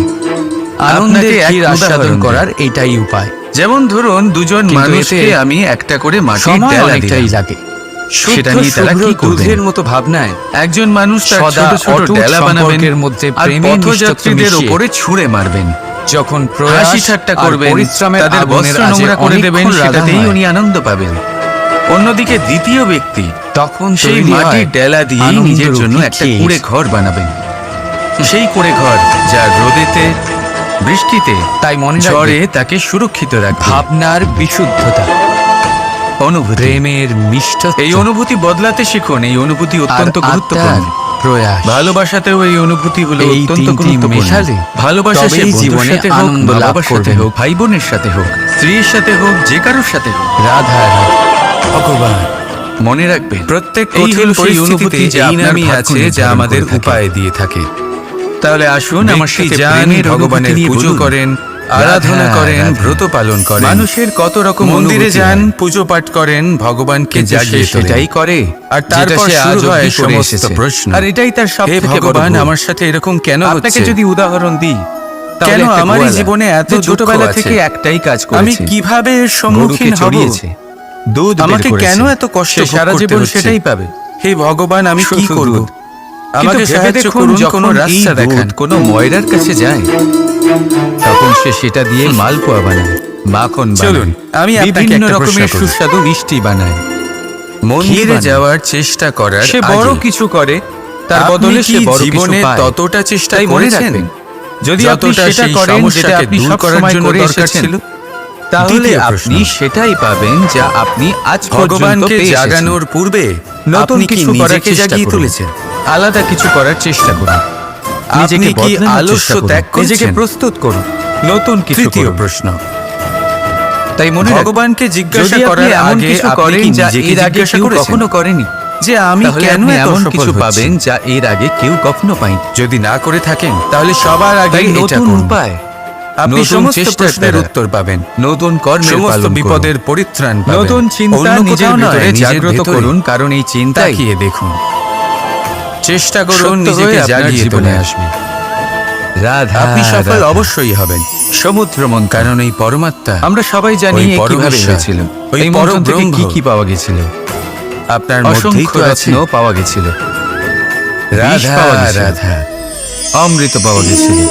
আনন্দের আপনাকে এক ক্ষীর আস্বাদন উদাহরণ দিই। করার এটাই উপায়। যেমন ধরুন, দুজন কিন্তু মানুষকে এতে আমি একটা করে মাটির সময় ডেলা অনেকটাই দিলাম। লাগে। সেটা শুদ্ধ নিয়ে তারা শুভ্র কি করবেন? দুধের মতো ভাবনায় একজন মানুষ তার সদা ছোট ছোট অটুট ডেলা বানাবেন সম্পর্কের মধ্যে আর প্রেমের পথযাত্রীদের মিষ্টত্ব উপরে ছুঁড়ে মারবেন। যখন প্রয়াস হাসি ঠাট্টা আর করবেন, পরিশ্রমের তাদের আগুনের বস্ত্র আঁচে নোংরা করে দেবেন, অনেকক্ষণ রাধা সেটাতেই হয়, উনি আনন্দ পাবেন। অন্যদিকে দ্বিতীয় ব্যক্তি তখন সেই তৈরি মাটির হয় ডেলা দিয়ে আনন্দরূপী নিজের জন্য একটা ক্ষীর। কুঁড়ে ঘর বানাবেন। সেই কুঁড়ে ঘর যা রোদেতে, বৃষ্টিতে, তাই মনে ঝড়ে রাখবে, তাকে সুরক্ষিত রাখবে। ভাবনার বিশুদ্ধতা, অনুভূতি, প্রেমের মিষ্টত্ব, এই অনুভূতি বদলাতে শিখুন। এই অনুভূতি আর অত্যন্ত গুরুত্বপূর্ণ। আত্মার প্রয়াস। ভালোবাসাতেও এই অনুভূতি হলো এই অত্যন্ত তিনটি গুরুত্বপূর্ণ। মেশালে ভালোবাসা সে তবেই বন্ধুর জীবনে সাথে হোক, আনন্দ মা লাভ বাবার সাথে করবেন। হোক, ভাই বোনের সাথে হোক, স্ত্রীর সাথে হোক, যে কারোর সাথে হোক। রাধা রাধা। ভগবান মনে রাখবেন, প্রত্যেক এই কঠিন হলো সেই পরিস্থিতিতে অনুভূতি যা এই আপনার নামই ভাগ্য আছে যা নির্ধারণ আমাদের করে থাকে। উপায় দিয়ে থাকে। তাহলে আসুন আমার ব্যক্তি সাথে যান, প্রেমের ভগবানের অনুভূতি নিয়ে পুজো বলুন। করেন, আরাধনা রাধা করেন, রাধা। ব্রত পালন করেন। মানুষের কত রকম মন্দিরে অনুভূতি যান, হয়। পুজো পাঠ করেন, ভগবানকে কিন্তু জাগিয়ে সে তোলেন। সেটাই করে, আর যেটা তারপর সে আজ শুরু হয় অবধি করে সমস্ত এসেছে। প্রশ্ন। আর এটাই তার হে সবথেকে বড় ভগবান, ভুল। আমার সাথে এরকম কেন আপনাকে হচ্ছে? যদি উদাহরণ দিই, তাহলে কেন একটা আমারই গোয়ালা, জীবনে এত যে দুঃখ ছোটবেলা আছে? থেকে একটাই কাজ আমি করেছে, কিভাবে এর সম্মুখীন গরুকে হব? চড়িয়েছে, দুধ বের আমাকে করেছে। কেন এত কষ্ট সে ভোগ সারা করতে জীবন হচ্ছে? সেটাই পাবে। হে ভগবান, আমি কি শুধু করব? দুধ। আমাকে কিন্তু ভেবে সাহায্য দেখুন, করুন, যখন কোনো এই রাস্তা দুধ দেখান। কোনো ময়রার কাছে যায়, তখন সে সেটা দিয়ে মালপোয়া বানায়, মাখন বানায়, চলুন, আমি আপনাকে বিভিন্ন একটা প্রশ্ন রকমের করি। সুস্বাদু মিষ্টি বানায়। মন্দিরে বানায়। যাওয়ার চেষ্টা করার সে বড় আগে কিছু করে, তার আপনি বদলে কি সে বড় কিছু জীবনে পায়। ততটা চেষ্টা তাই মনে করেছেন রাখবেন, যদি আপনি যতটা সেটা সেই করেন যেটা সমস্যাকে আপনি দূর সব করার সময় জন্য করে দরকার এসেছেন, ছিল? তাহলে দ্বিতীয় প্রশ্ন, আপনি সেটাই পাবেন যা আপনি আজ পর্যন্ত ভগবানকে পেয়ে এসেছেন। জাগানোর পূর্বে নতুন আপনি কি কিছু করার নিজেকে চেষ্টা জাগিয়ে করুন। তুলেছেন? আলাদা কিছু করার চেষ্টা করুন, আপনি নিজেকে কি বদলানোর আলস্য চেষ্টা করুন, ত্যাগ নিজেকে করছেন? প্রস্তুত করুন, নতুন কিছু তৃতীয় করুন। প্রশ্ন, তাই মনে রাখবেন, ভগবানকে জিজ্ঞাসা যদি আপনি করার এমন আগে কিছু আপনি করেন কি যা নিজেকে এর আগে জিজ্ঞাসা কেউ করেছেন? কখনো করেনি, যে আমি তাহলে কেন আপনি এত এমন সফল কিছু হচ্ছি? পাবেন যা এর আগে কেউ কখনো পায়নি। যদি না করে থাকেন, তাহলে সবার আগে তাই এটা নতুন করুন। উপায়, আপনি নতুন সমস্ত চেষ্টার প্রশ্নের দ্বারা উত্তর পাবেন, নতুন কর্মের সমস্ত পালন করুন। বিপদের পরিত্রাণ পাবেন। নতুন চিন্তা অন্য নিজের কোথাও নয়, ভিতরে নিজের জাগ্রত ভেতরে। করুন, কারণ এই চিন্তাই তাকিয়ে দেখুন, চেষ্টা করুন সত্য নিজেকে হয়ে আপনার জাগিয়ে জীবনে তোলে আসবে। রাধা আপনি সফল রাধা। অবশ্যই হবেন। সমুদ্র মন্থন। কারণ এই পরমাত্মা আমরা সবাই জানি ওই এ কিভাবে পরমেশ্বর, হয়েছিল। ওই এই মন্থন থেকে পরব্রহ্ম কি কি পাওয়া গেছিল? আপনার মধ্যেই অসংখ্য তো আছে। রত্ন পাওয়া গেছিল, বিষ রাধা পাওয়া গেছিল, রাধা। অমৃত পাওয়া গেছিল।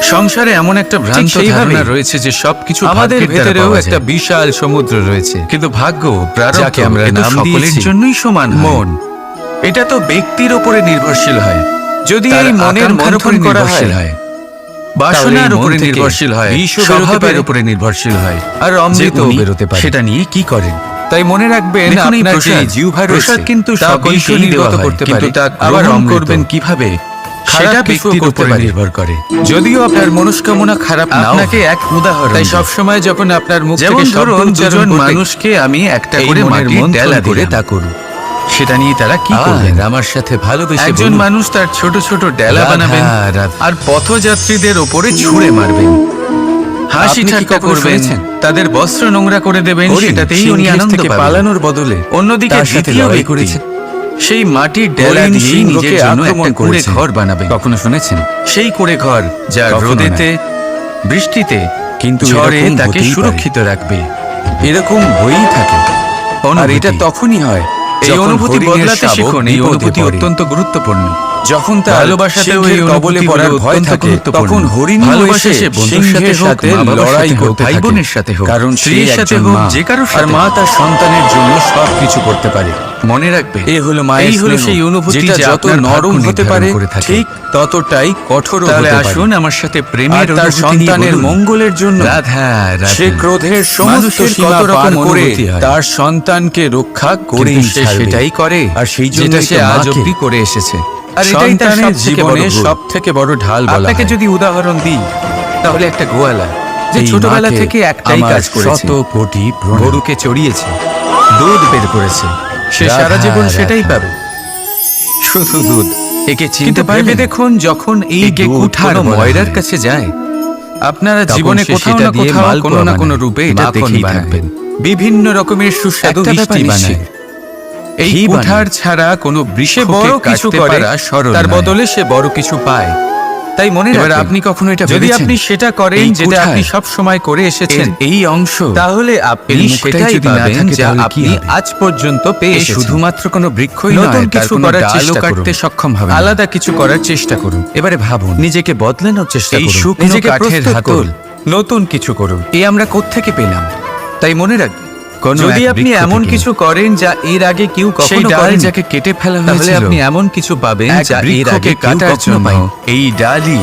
সংসারে এমন একটা ভ্রান্ত সেইভাবেই ধারণা রয়েছে যে সবকিছু আমাদের ভাগ্যের দ্বারা ভেতরেও পাওয়া একটা যায়। বিশাল সমুদ্র রয়েছে, কিন্তু ভাগ্য, প্রারব্ধ, যাকে আমরা এ তো নাম সকলের দিয়েছি জন্যই সমান হয়। মন। এটা তো ব্যক্তির উপরে নির্ভরশীল হয়। যদি তার এই মনের আকাঙ্ক্ষার মন্থন উপরে করা নির্ভরশীল হয়, হয়, বাসনার তাহলে এই উপরে মন থেকে নির্ভরশীল হয়, বিষও বেরোতে স্বভাবের পারে, উপরে নির্ভরশীল হয়, আর যে অমৃতও উনি বেরোতে পারে। সেটা নিয়ে কি করেন? তাই মনে রাখবেন, দেখুন এই আপনার যে প্রসাদ, জিহ্বা রয়েছে, প্রসাদ কিন্তু তা সকলকেই বিষই নির্গত দেওয়া হয়, করতে কিন্তু পারে, তা আবার গ্রহণ অমৃত। করবেন কিভাবে, সেটা সেটা কিছুও ব্যক্তির করতে উপরে পারে। নির্ভর করে। যদিও আপনার মনস্কামনা খারাপ নাও আপনাকে হয়, এক উদাহরণ তাই দিই। সবসময় যখন আপনার মুখ যেমন থেকে শব্দ ধরুন, উচ্চারণ দুজন করবে, মানুষকে আমি একটা এই করে মনের মাটির মন্থন ডেলা করে দিলাম, তা করুন। সেটা নিয়ে তারা কি করবেন? আমার সাথে ভালোবেসে একজন বলুন, মানুষ তার ছোট ছোট ডেলা রাধা, বানাবেন রাধা। আর পথযাত্রীদের ওপরে ছুঁড়ে মারবেন। হাসি আপনি কি ঠাট্টা কখনো করবেন, শুনেছেন? তাদের বস্ত্র নোংরা করে দেবেন, হরিণ সেটাতেই উনি সিংহের আনন্দ থেকে পাবেন। পালানোর বদলে অন্যদিকে তার সাথে দ্বিতীয় লড়াই ব্যক্তি করেছে। সেই মাটির ডেলা হরিণ দিয়ে সিংহকে নিজের জন্য আক্রমণ একটা কুঁড়ে করেছে। ঘর বানাবেন। কখনো শুনেছেন? সেই কুঁড়ে ঘর যা কখনো রোদেতে, বৃষ্টিতে, কিন্তু ঝড়ে এরকম তাকে হতেই পারে। সুরক্ষিত রাখবে। এরকম হয়েই থাকে, আর অনুভূতি। এটা তখনই হয় এই যখন অনুভূতি হরিণের বদলাতে শাবক শিখুন। এই বিপদে অনুভূতি পড়ে। অত্যন্ত গুরুত্বপূর্ণ। যখন তার ভালোবাসাতেও সিংহের এই কবলে অনুভূতি পড়ার হলো ভয় অত্যন্ত থাকে, গুরুত্বপূর্ণ। তখন হরিণ ভালোবাসা এসে সে বন্ধুর সিংহের সাথে হোক, সাথে মা বাবার লড়াই সাথে হোক, করতে ভাই থাকে। বোনের সাথে হোক, কারণ স্ত্রীর সে সাথে একজন হোক, মা, যে কারোর আর সাথে মা হোক। তার সন্তানের জন্য সবকিছু করতে পারে। মনে রাখবে, এই হলো মায়ের এই হলো স্নেহ, সেই অনুভূতি যেটা যা যত আপনার নরম ভাগ্য হতে নির্ধারণ পারে করে থাকে। ঠিক ততটাই কঠোর তাহলে হতে পারে। আসুন আমার সাথে আর প্রেমের তার অনুভূতি নিয়ে সন্তানের বলুন। মঙ্গলের জন্য রাধা রাধা। সে ক্রোধের সমস্ত মানুষের সীমা কত রকম পার করে অনুভূতি হয়। তার সন্তানকে রক্ষা করে কিন্তু সে সেটাই করে, আর সেই জন্য যেটা সে সে আজ আজ অব্দি অব্দি করে এসেছে। আর এটাই তার সন্তানের সবথেকে জীবনে বড় ভুল। সব থেকে বড় ঢাল বলা আপনাকে হয়। যদি উদাহরণ দিই, তাহলে একটা গোয়ালা যে এই ছোটবেলা মাকে থেকে একটাই আমার কাজ করেছে, শত কোটি প্রণাম। গরুকে চড়িয়েছে, দুধ বের করেছে, সে রাধা, সারা জীবন রাধা। সেটাই পাবে, শুধু দুধ। একে কিন্তু চিনতে ভেবে পারলেন? দেখুন, যখন এই একে দুধ কুঠার কোনো বলা ময়রার হয়। কাছে যায়, আপনারা তখন জীবনে সে কোথাও সেটা না দিয়ে কোথাও মালপোয়া কোনো না কোনো বানায়, রূপে এটা মাখন দেখেই বানায়। থাকবেন। বিভিন্ন রকমের সুস্বাদু একটা মিষ্টি ব্যাপার বানায়। এই ঘি কুঠার বানায়। ছাড়া কোনো বৃষে সে বড় বড় কিছু কাটতে করে, পারা সরল তার নয়। বদলে সে বড় কিছু পায়। তাই মনে এবার রাখবেন, আপনি কখনো এটা যদি ভেবেছেন? আপনি সেটা করেন এই যেটা আপনি কুঠার, সব সময় করে এসেছেন, এর এই অংশ, তাহলে আপনি এর মুখটাই সেটাই যদি না পাবেন থাকে যা তাহলে কি আপনি হবে? আজ পর্যন্ত পেয়ে এ এসেছেন। শুধুমাত্র কোনো বৃক্ষই নতুন নয়, তার কিছু কোনো করার ডালও চেষ্টা করুন। কাটতে সক্ষম হবে না। আলাদা কিছু করার চেষ্টা করুন। এবারে ভাবুন, নিজেকে বদলানোর চেষ্টা এই করুন, শুকনো নিজেকে কাঠের প্রস্তুত হাতল, করুন, নতুন কিছু করুন। এ আমরা কোত্থেকে পেলাম? তাই মনে রাখবেন, কোনো যদি এক আপনি বৃক্ষ এমন থেকে। কিছু করেন যা এর আগে কেউ সেই কখনো ডাল করেনি, যাকে কেটে ফেলা তাহলে হয়েছিল, আপনি এমন কিছু পাবেন এক যা এর বৃক্ষকে আগে কেউ কাটার কখনো জন্য পায়নি। এই ডালই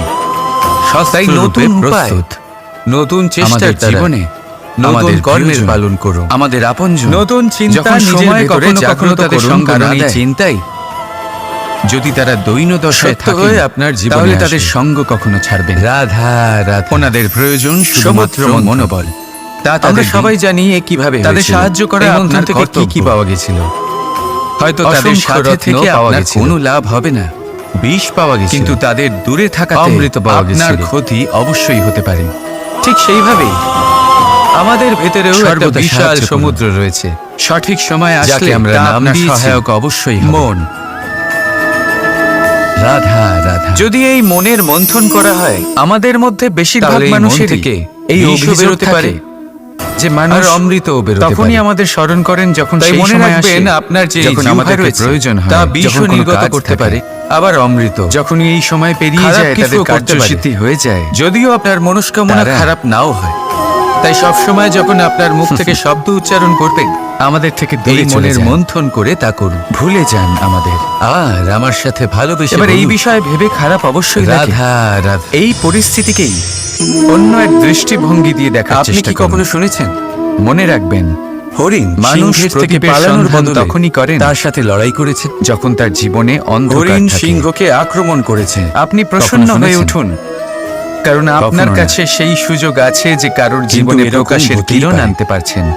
তাই শস্ত্ররূপে নতুন উপায়, প্রস্তুত। নতুন চেষ্টার আমাদের দ্বারা, জীবনে নতুন আমাদের কর্মের প্রিয়জন, পালন করুন, আমাদের আপনজন, নতুন চিন্তা যখন নিজের সময় ভেতরে কখনো কখনো জাগ্রত তাদের করুন, সঙ্গ কারণ না এই দেয়, চিন্তাই যদি তারা দৈন্য দশায় সত্য থাকে হয়ে আপনার জীবনে তাহলে আসবে। তাদের সঙ্গ কখনো ছাড়বে না। রাধা রাধা। ওনাদের প্রয়োজন শুধুমাত্র সমুদ্র মন্থন। মনোবল। তা আমরা তাদের সবাই দিন। জানি এ কিভাবে তাদের হয়েছিল। সাহায্য করা এই মন্থন আপনার থেকে কি কি কর্তব্য। পাওয়া গেছিল? হয়তো তাদের অসংখ্য সাথে রত্ন থেকে পাওয়া আপনার গেছিল, কোনো লাভ হবে না, বিষ পাওয়া গেছিল, কিন্তু তাদের দূরে থাকাতে অমৃত পাওয়া আপনার গেছিল। ক্ষতি অবশ্যই হতে পারে। ঠিক সেইভাবেই আমাদের ভেতরেও একটা সর্বদা বিশাল সাহায্য করুন। সমুদ্র রয়েছে। সঠিক সময় আসলে যাকে আমরা তা নাম আপনার দিয়েছি সহায়ক অবশ্যই হবে। মন। রাধা রাধা। যদি এই মনের মন্থন করা হয়, আমাদের মধ্যে বেশিরভাগ তাহলে এই মন মানুষের থেকে এই বিষও অভিযোগ বেরোতে থাকে পারে যে মানুষ আর অমৃতও বেরোতে তখনই পারে। আমাদের স্মরণ করেন যখন তাই সেই মনে সময় রাখবেন, আসে, আপনার যে যখন জিহ্বা আমাদের রয়েছে, প্রয়োজন হয়, তা যখন বিষও কোনো নির্গত কাজ করতে থাকে, পারে, আবার অমৃত। যখন এই সময় পেরিয়ে খারাপ যায়, কিছুও তাদের করতে পারে। কার্যসিদ্ধি হয়ে যায়। যদিও আপনার মনস্কামনা তারা- খারাপ নাও হয়, তাই সব সময় যখন আপনার মুখ থেকে শব্দ উচ্চারণ করবেন, আমাদের থেকে এই দূরে চলে মনের যান। মন্থন করে তা করুন। ভুলে যান আমাদের, আর আমার সাথে ভালোবেসে এবার এই বলুন, বিষয়ে ভেবে খারাপ অবশ্যই লাগে। রাধা রাধা। এই পরিস্থিতিকেই অন্য এক দৃষ্টিভঙ্গি দিয়ে দেখার আপনি চেষ্টা কি করুন। কখনো শুনেছেন মনে রাখবেন, হরিণ মানুষ সিংহের থেকে প্রদীপের পালানোর সন্ধান বদলে তখনই করেন তার সাথে লড়াই করেছে? যখন তার জীবনে অন্ধকার হরিণ থাকে। সিংহকে আক্রমণ করেছে। আপনি প্রসন্ন কখনো হয়ে শুনেছেন? উঠুন, কারণ আপনার কখনো না। কাছে সেই সুযোগ আছে যে কারোর কিন্তু জীবনে এরকম প্রকাশের হতেই কিরণ পারে। আনতে পারছেন,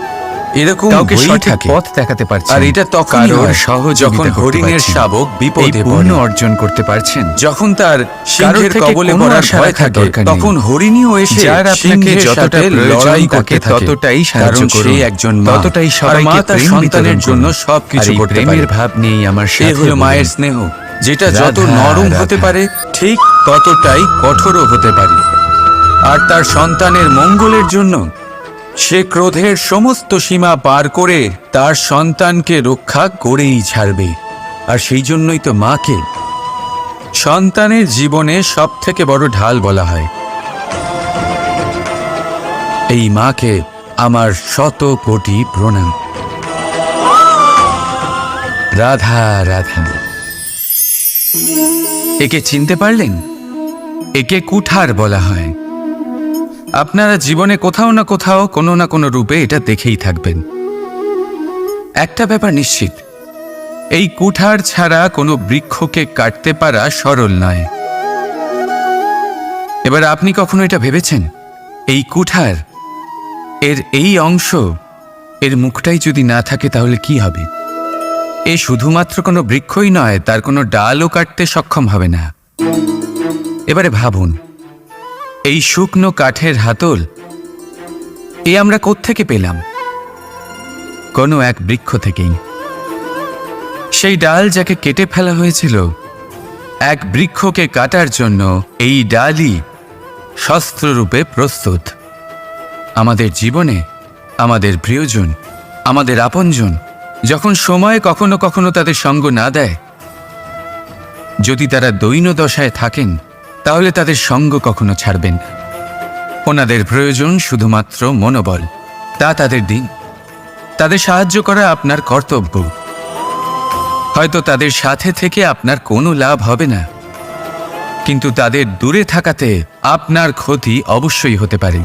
এরকম কাউকে হয়েই সঠিক থাকে। পথ দেখাতে পারছেন, আর এটা তখনই কারোর হয় সহযোগিতা যখন করতে হরিণের পারছেন। শাবক এই বিপদে পূর্ণ পড়ে। অর্জন করতে পারছেন। যখন তার কারোর সিংহের থেকে কবলে কোনো পড়ার আশা ভয় রাখার থাকে, দরকার নেই। তখন হরিণীও এসে যার আপনাকে সিংহের যতটা সাথে প্রয়োজন লড়াই তাকে করতে থাকে, ততটাই সাহায্য কারণ সে করুন। একজন মা, ততটাই আর সবাইকে মা তার প্রেম সন্তানের বিতরণ জন্য করুন। সবকিছু আর এই করতে প্রেমের পারে। ভাব নিয়েই আমার সে সাথে হলো বলুন। মায়ের স্নেহ, যেটা যত রাধা, নরম হতে রাধা। পারে ঠিক ততটাই কঠোরও হতে পারে। আর তার সন্তানের মঙ্গলের জন্য সে ক্রোধের সমস্ত সীমা পার করে তার সন্তানকে রক্ষা করেই ছাড়বে। আর সেই জন্যই তো মাকে সন্তানের জীবনে সব থেকে বড় ঢাল বলা হয়। এই মাকে আমার শত কোটি প্রণাম। রাধা রাধা। একে চিনতে পারলেন? একে কুঠার বলা হয়। আপনারা জীবনে কোথাও না কোথাও কোনো না কোনো রূপে এটা দেখেই থাকবেন। একটা ব্যাপার নিশ্চিত, এই কুঠার ছাড়া কোনো বৃক্ষকে কাটতে পারা সরল নয়। এবার আপনি কখনো এটা ভেবেছেন, এই কুঠার এর এই অংশ, এর মুখটাই যদি না থাকে তাহলে কি হবে? এ শুধুমাত্র কোনো বৃক্ষই নয়, তার কোনো ডালও কাটতে সক্ষম হবে না। এবারে ভাবুন, এই শুকনো কাঠের হাতল এ আমরা কোত্থেকে পেলাম? কোনো এক বৃক্ষ থেকেই। সেই ডাল যাকে কেটে ফেলা হয়েছিল, এক বৃক্ষকে কাটার জন্য এই ডালই শস্ত্ররূপে প্রস্তুত। আমাদের জীবনে আমাদের প্রিয়জন, আমাদের আপনজন যখন সময় কখনো কখনো তাদের সঙ্গ না দেয়, যদি তারা দৈন্য দশায় থাকেন, তাহলে তাদের সঙ্গ কখনো ছাড়বেন না। ওনাদের প্রয়োজন শুধুমাত্র মনোবল। তা তাদের দিন। তাদের সাহায্য করা আপনার কর্তব্য। হয়তো তাদের সাথে থেকে আপনার কোনো লাভ হবে না, কিন্তু তাদের দূরে থাকাতে আপনার ক্ষতি অবশ্যই হতে পারে।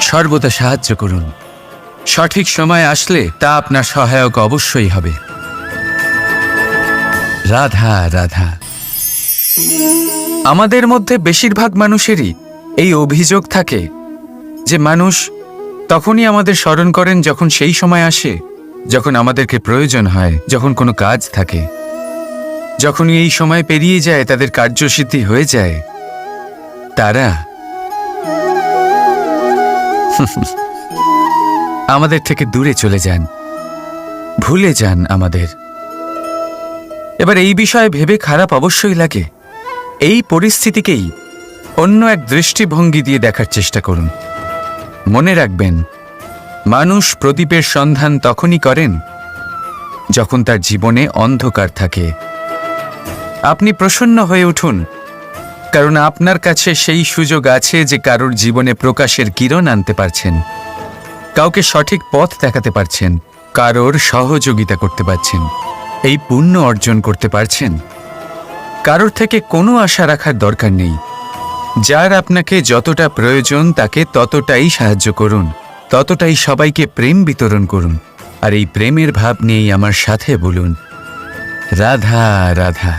সর্বদা সাহায্য করুন। সঠিক সময় আসলে তা আপনার সহায়ক অবশ্যই হবে। রাধা রাধা। আমাদের মধ্যে বেশিরভাগ মানুষেরই এই অভিযোগ থাকে যে মানুষ তখনই আমাদের স্মরণ করেন যখন সেই সময় আসে যখন আমাদেরকে প্রয়োজন হয়, যখন কোনো কাজ থাকে। যখনই এই সময় পেরিয়ে যায়, তাদের কার্যসিদ্ধি হয়ে যায়, তারা আমাদের থেকে দূরে চলে যান, ভুলে যান আমাদের। এবার এই বিষয়ে ভেবে খারাপ অবশ্যই লাগে। এই পরিস্থিতিকেই অন্য এক দৃষ্টিভঙ্গি দিয়ে দেখার চেষ্টা করুন। মনে রাখবেন, মানুষ প্রদীপের সন্ধান তখনই করেন যখন তার জীবনে অন্ধকার থাকে। আপনি প্রসন্ন হয়ে উঠুন, কারণ আপনার কাছে সেই সুযোগ আছে যে কারোর জীবনে প্রকাশের কিরণ আনতে পারছেন, কাউকে সঠিক পথ দেখাতে পারছেন, কারোর সহযোগিতা করতে পারছেন, এই পুণ্য অর্জন করতে পারছেন। কারোর থেকে কোনো আশা রাখার দরকার নেই। যার আপনাকে যতটা প্রয়োজন তাকে ততটাই সাহায্য করুন, ততটাই সবাইকে প্রেম বিতরণ করুন। আর এই প্রেমের ভাব নিয়েই আমার সাথে বলুন, রাধা রাধা।